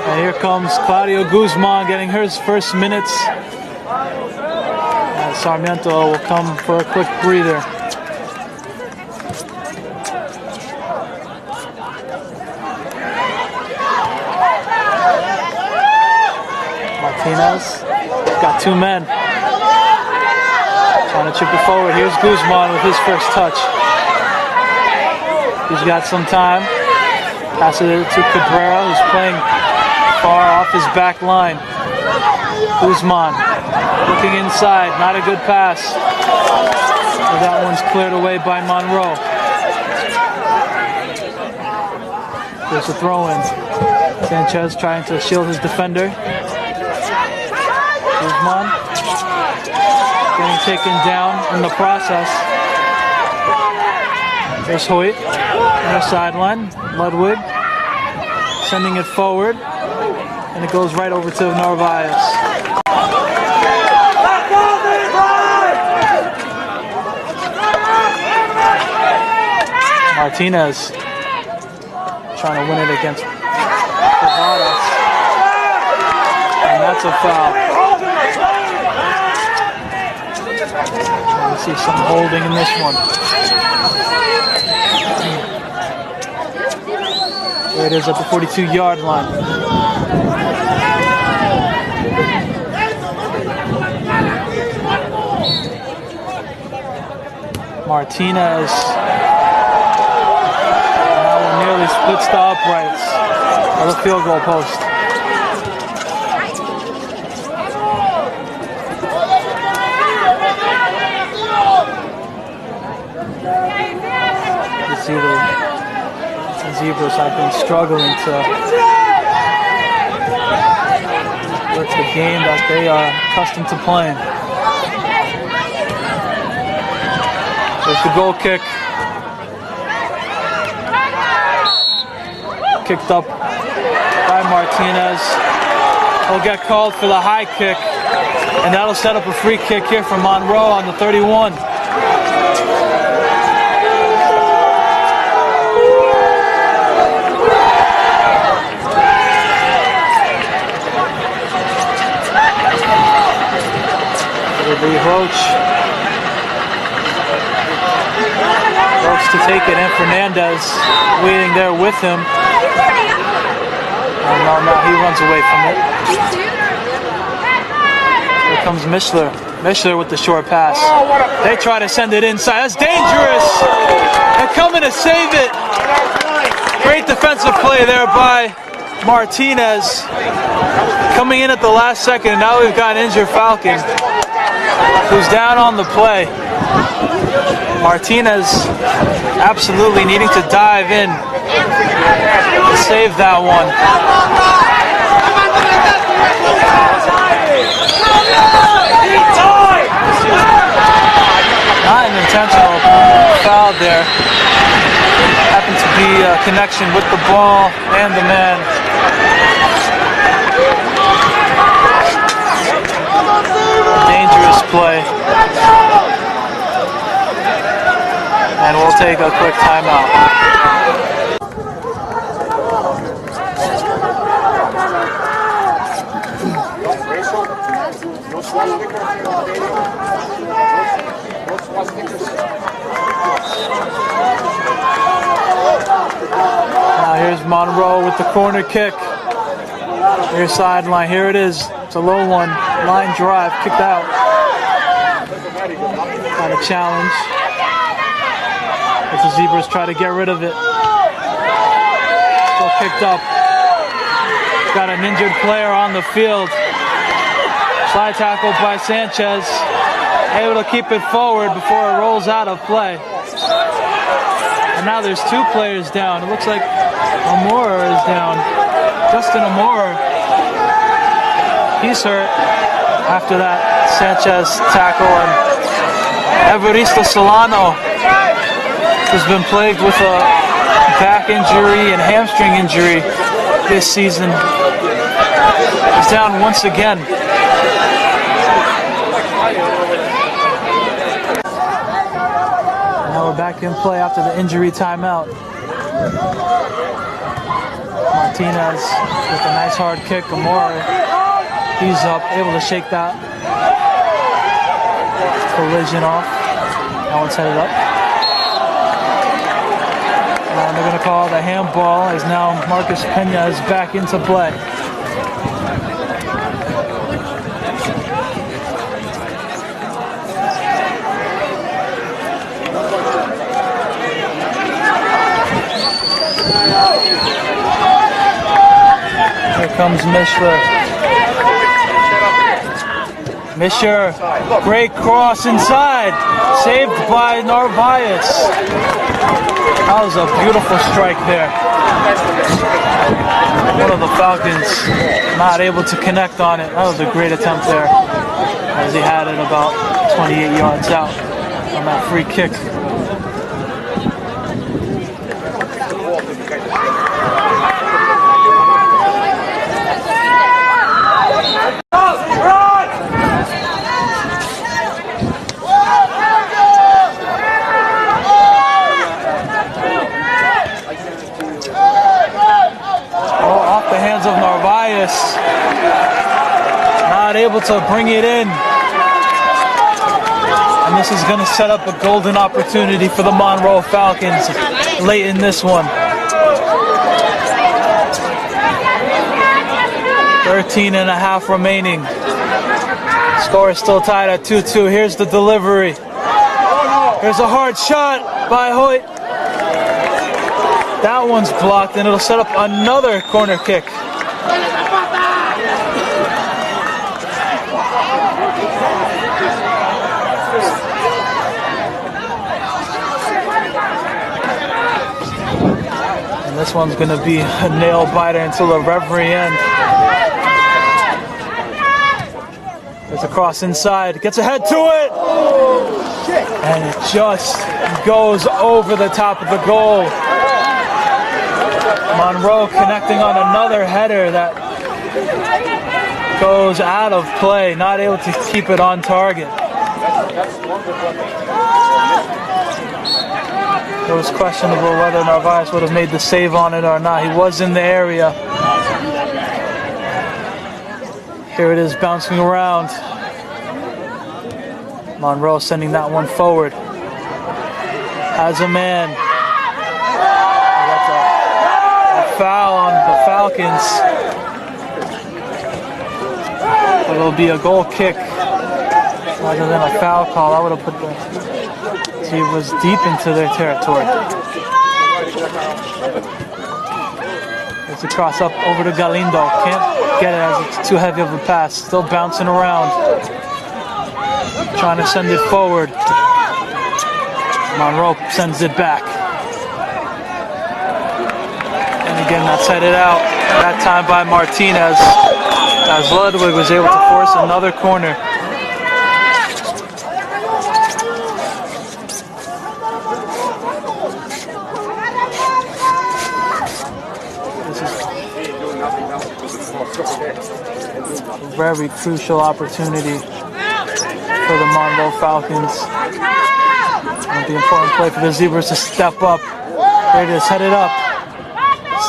Speaker 1: And here comes Claudio Guzman getting his first minutes. Sarmiento will come for a quick breather. Martinez got 2 men. Trying to chip it forward. Here's Guzman with his first touch. He's got some time. Pass it to Cabrera, who's playing far off his back line. Guzman looking inside, not a good pass. But that one's cleared away by Monroe. There's a throw-in. Sanchez trying to shield his defender. Guzman getting taken down in the process. There's Hoyt on the sideline. Ludwig sending it forward. and it goes right over to Narvaez. Martinez trying to win it against Cavadas. And that's a foul. We see some holding in this one. There it is at the 42-yard line. Martinez. Now it nearly splits the uprights of the field goal post. You see the Zebras have been struggling to with the game that they are accustomed to playing. There's the goal kick. Kicked up by Martinez. He'll get called for the high kick, and that'll set up a free kick here for Monroe on the 31. Roach to take it, and Fernandez waiting there with him. Oh, no, he runs away from it. Here comes Mishler. Mishler with the short pass. They try to send it inside. That's dangerous. They're coming to save it. Great defensive play there by Martinez. Coming in at the last second, and now we've got an injured Falcon who's down on the play. Martinez absolutely needing to dive in to save that one. Not an intentional foul there. Happened to be a connection with the ball and the man. Dangerous play. And we'll take a quick timeout. Now here's Monroe with the corner kick. Near sideline. Here it is. It's a low one. Line drive. Kicked out. Kind of challenge. As the Zebras try to get rid of it. Still picked up. Got an injured player on the field. Slide tackle by Sanchez. Able to keep it forward before it rolls out of play. And now there's two players down. It looks like Amora is down. Justin Amora. He's hurt after that Sanchez tackle. And Evaristo Solano has been plagued with a back injury and hamstring injury this season. He's down once again. Now we're back in play after the injury timeout. Martinez with a nice hard kick. Amora, he's up, able to shake that collision off. Now it's headed up. And they're going to call the handball as now Marcus Pena is back into play. Here comes Mishler. Mishler, great cross inside, saved by Narvaez. That was a beautiful strike there. One of the Falcons not able to connect on it. That was a great attempt there, as he had it about 28 yards out on that free kick. not able to bring it in. And this is going to set up a golden opportunity for the Monroe Falcons late in this one. 13.5 remaining. Score is still tied at 2-2. Here's the delivery. Here's a hard shot by Hoyt. That one's blocked, and it'll set up another corner kick. And this one's going to be a nail biter until the very end. There's a cross inside, gets ahead to it, and it just goes over the top of the goal. Monroe connecting on another header that goes out of play, not able to keep it on target. It was questionable whether Narvaez would have made the save on it or not. He was in the area. Here it is bouncing around. Monroe sending that one forward. Has a man. That's a foul on the Falcons. It'll be a goal kick rather than a foul call. I would have put the Zebras deep into their territory. It's a cross up over to Galindo. Can't get it as it's too heavy of a pass. Still bouncing around. Trying to send it forward. Monroe sends it back. And again, that's headed out. That time by Martinez. As Ludwig was able to force another corner. A very crucial opportunity for the Monroe Falcons. And the important play for the Zebras to step up. There it is, headed up.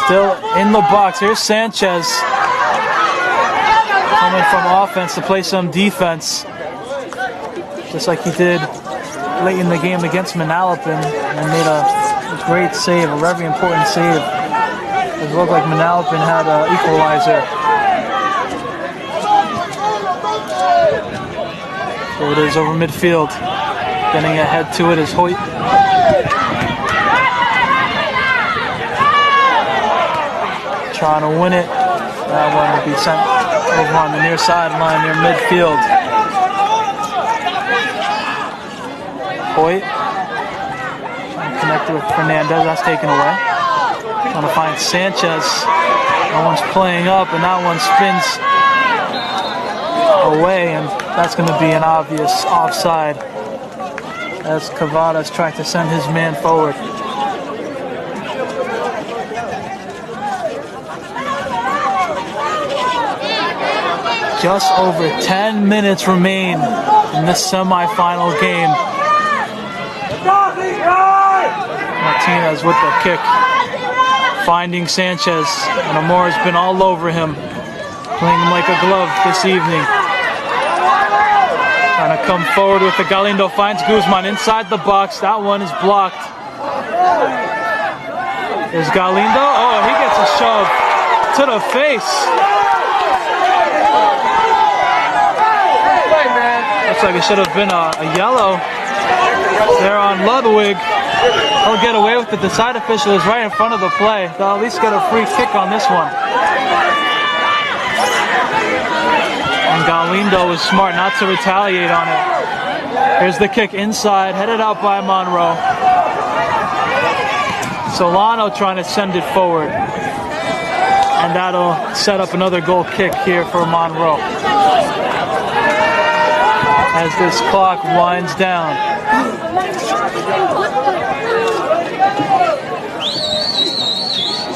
Speaker 1: Still in the box. Here's Sanchez coming from offense to play some defense, just like he did late in the game against Manalapan, and made a great save, a very important save. It looked like Manalapan had an equalizer. So it is over midfield. Getting ahead to it is Hoyt. Trying to win it. That one will be sent over on the near sideline near midfield. Hoyt. Connected with Fernandez. That's taken away. Trying to find Sanchez. That one's playing up, and that one spins away, and that's going to be an obvious offside as Cavadas tried to send his man forward. Just over 10 minutes remain in this semifinal game. Martinez with the kick, finding Sanchez, and Amor has been all over him, playing him like a glove this evening. Trying to come forward with the Galindo, finds Guzman inside the box. That one is blocked. There's Galindo. Oh, he gets a shove to the face. Looks like it should have been a yellow there on Ludwig. He'll get away with it. The side official is right in front of the play. They'll at least get a free kick on this one. And Galindo was smart not to retaliate on it. Here's the kick inside, headed out by Monroe. Solano trying to send it forward. And that'll set up another goal kick here for Monroe. As this clock winds down.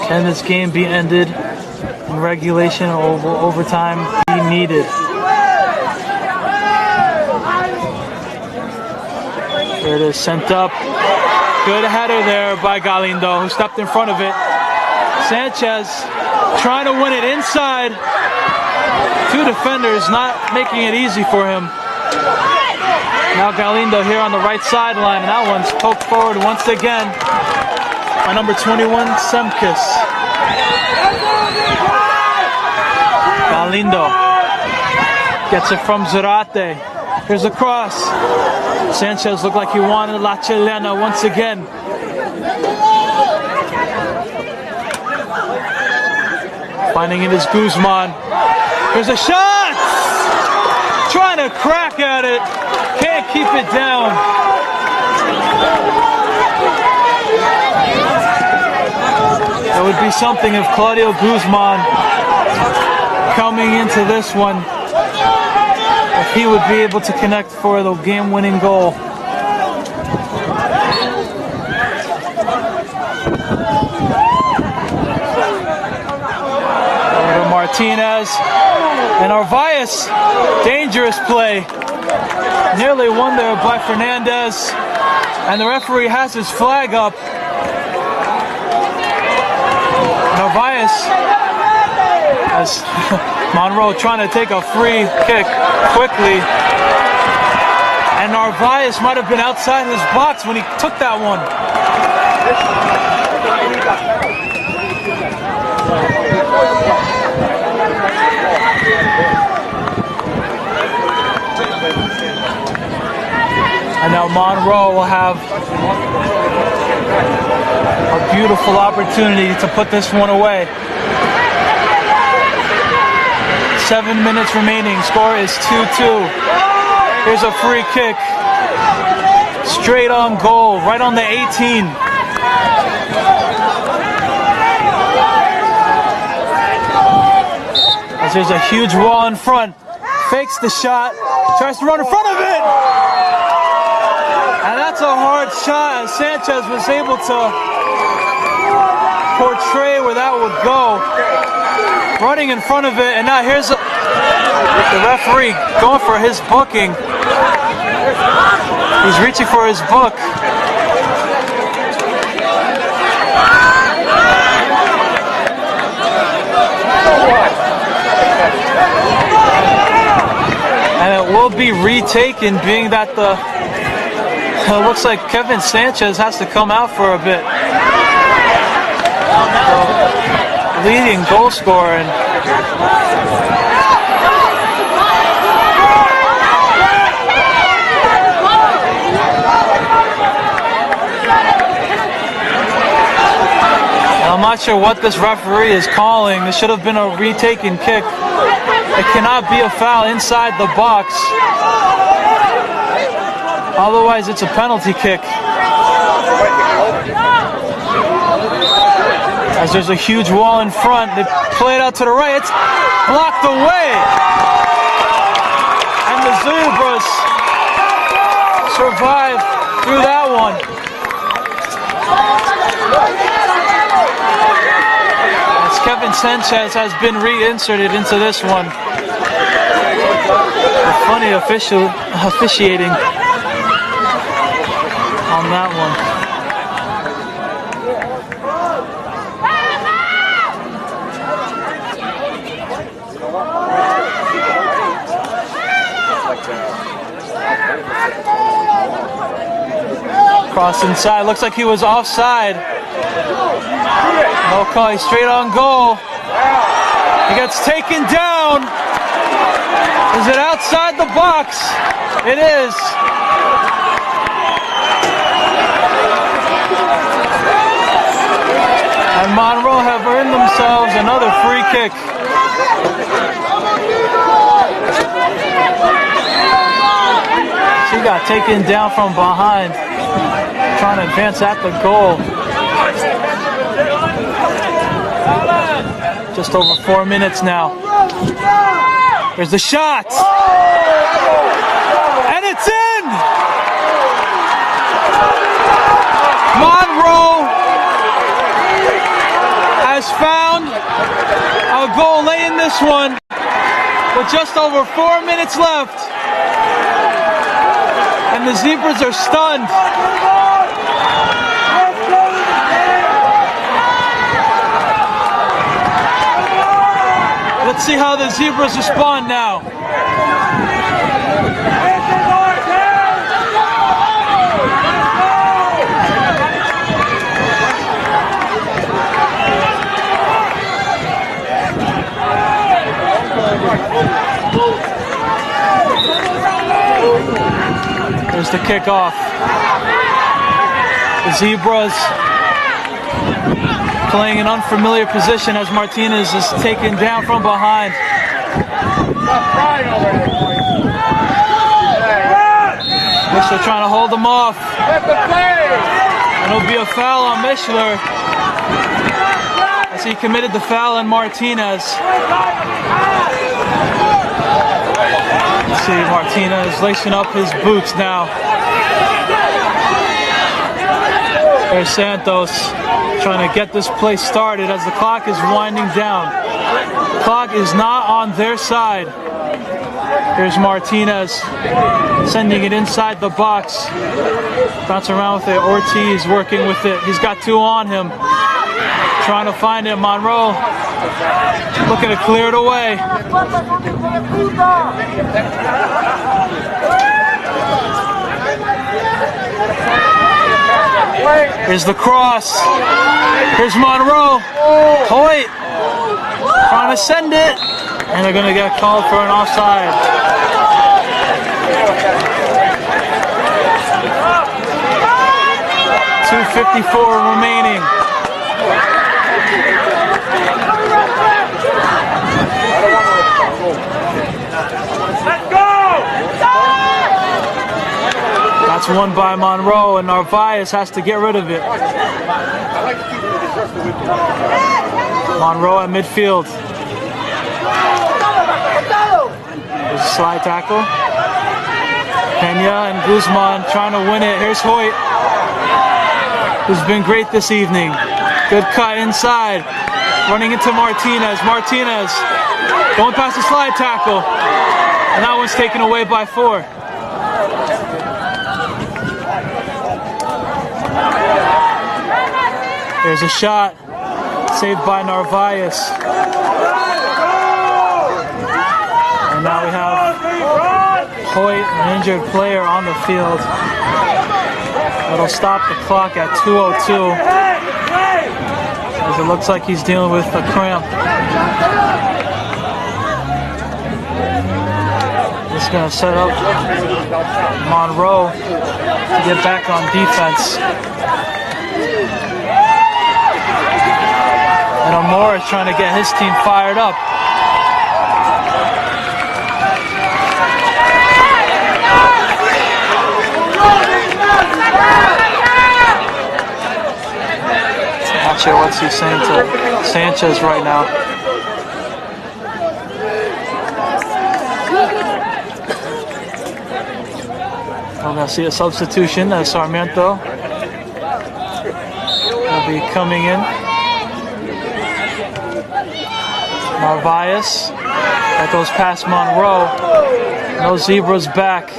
Speaker 1: Can this game be ended in regulation or will overtime be needed? There it is, sent up. Good header there by Galindo, who stepped in front of it. Sanchez trying to win it inside. Two defenders not making it easy for him. Now Galindo here on the right sideline, and that one's poked forward once again by number 21, Semkis. Galindo gets it from Zarate. Here's a cross. Sanchez looked like he wanted La Chilena once again. Finding it is Guzman. Here's a shot! Trying to crack at it. Can't keep it down. That would be something if Claudio Guzman, coming into this one, if he would be able to connect for the game-winning goal. Martinez and Arvaiz, dangerous play. Nearly won there by Fernandez, and the referee has his flag up. And Arvaiz, as Monroe trying to take a free kick quickly, and Arvaiz might have been outside his box when he took that one. And now Monroe will have a beautiful opportunity to put this one away. 7 minutes remaining. Score is 2-2. Here's a free kick. Straight on goal, right on the 18. As there's a huge wall in front. Fakes the shot. Tries to run in front of it. And that's a hard shot, as Sanchez was able to portray where that would go. Running in front of it, and now here's the referee going for his booking. He's reaching for his book. And it will be retaken, being that it looks like Kevin Sanchez has to come out for a bit. The leading goal scorer. And I'm not sure what this referee is calling. This should have been a retaken kick. It cannot be a foul inside the box. Otherwise, it's a penalty kick. As there's a huge wall in front, they play it out to the right. It's blocked away. And the Zebras survive through that one. As Kevin Sanchez has been reinserted into this one. Funny officiating on that one. Cross inside, looks like he was offside. No call, he's straight on goal. He gets taken down. Is it outside the box? It is. And Monroe have earned themselves another free kick. She got taken down from behind, trying to advance at the goal. Just over 4 minutes now. There's the shot. And it's in! Monroe has found a goal late in this one with just over 4 minutes left. And the Zebras are stunned. Let's see how the Zebras respond now. There's the kickoff. The Zebras playing an unfamiliar position as Martinez is taken down from behind. Mishler trying to hold him off. And it'll be a foul on Mishler as he committed the foul on Martinez. See Martinez lacing up his boots now. There's Santos trying to get this play started as the clock is winding down. The clock is not on their side. Here's Martinez sending it inside the box. Bouncing around with it. Ortiz working with it. He's got two on him. Trying to find it. Monroe looking to clear it away. Here's the cross. Here's Monroe. Hoyt trying to send it. And they're going to get called for an offside. .254 remaining. That's won by Monroe, and Narvaez has to get rid of it. Monroe at midfield. There's a slide tackle. Pena and Guzman trying to win it. Here's Hoyt, who's been great this evening. Good cut inside. Running into Martinez. Martinez going past the slide tackle. And that one's taken away by 4. There's a shot. Saved by Narvaez. And now we have Hoyt, an injured player, on the field. That'll stop the clock at 2:02. As it looks like he's dealing with a cramp. Just gonna set up Monroe to get back on defense. And Amor is trying to get his team fired up. Not sure what's he saying to Sanchez right now. We're going to see a substitution as Sarmiento will be coming in. Narvaez, that goes past Monroe. No Zebras back.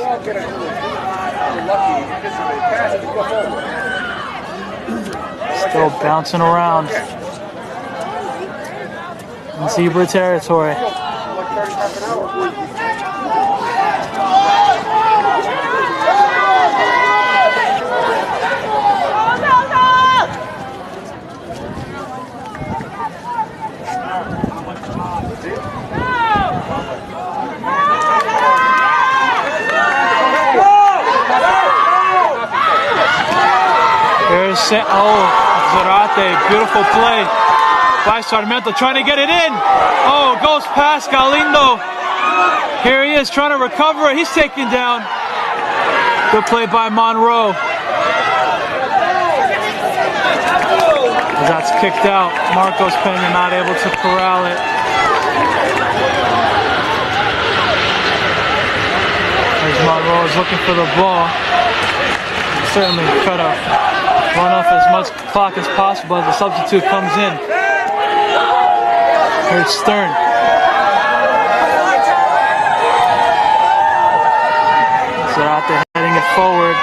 Speaker 1: Still bouncing around in Zebra territory. There's Zarate, beautiful play by Sarmiento, trying to get it in. Oh, goes past Galindo. Here he is trying to recover it. He's taken down. Good play by Monroe. As that's kicked out. Marcos Pena not able to corral it. As Monroe is looking for the ball. Certainly try to run off as much clock as possible as the substitute comes in. Here's Stern. Zarate heading it forward.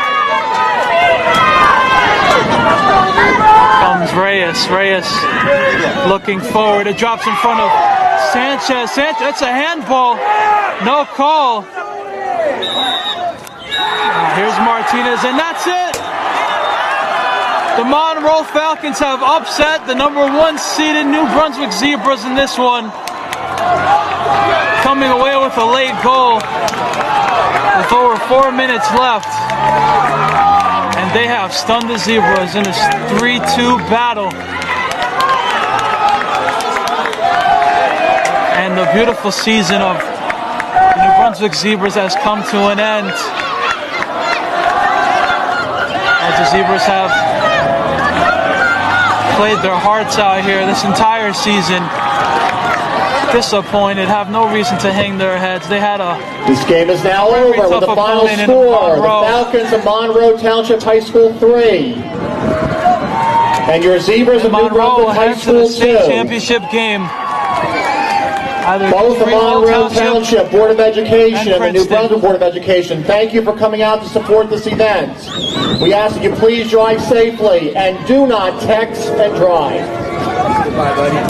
Speaker 1: Comes Reyes. Reyes looking forward. It drops in front of Sanchez, that's a handball. No call. Here's Martinez, and that's it. The Monroe Falcons have upset the #1 seeded New Brunswick Zebras in this one, coming away with a late goal with over 4 minutes left. And they have stunned the Zebras in a 3-2 battle. And the beautiful season of the New Brunswick Zebras has come to an end, as the Zebras have played their hearts out here this entire season. Disappointed, have no reason to hang their heads. They had a
Speaker 4: This game is now over with the final score. The Falcons of Monroe Township High School 3. And your Zebras of New Brunswick High School 2.
Speaker 1: State championship game.
Speaker 4: Both the Monroe Township Board of Education and the New Brunswick Board of Education, thank you for coming out to support this event. We ask that you please drive safely and do not text and drive.
Speaker 2: Goodbye, buddy.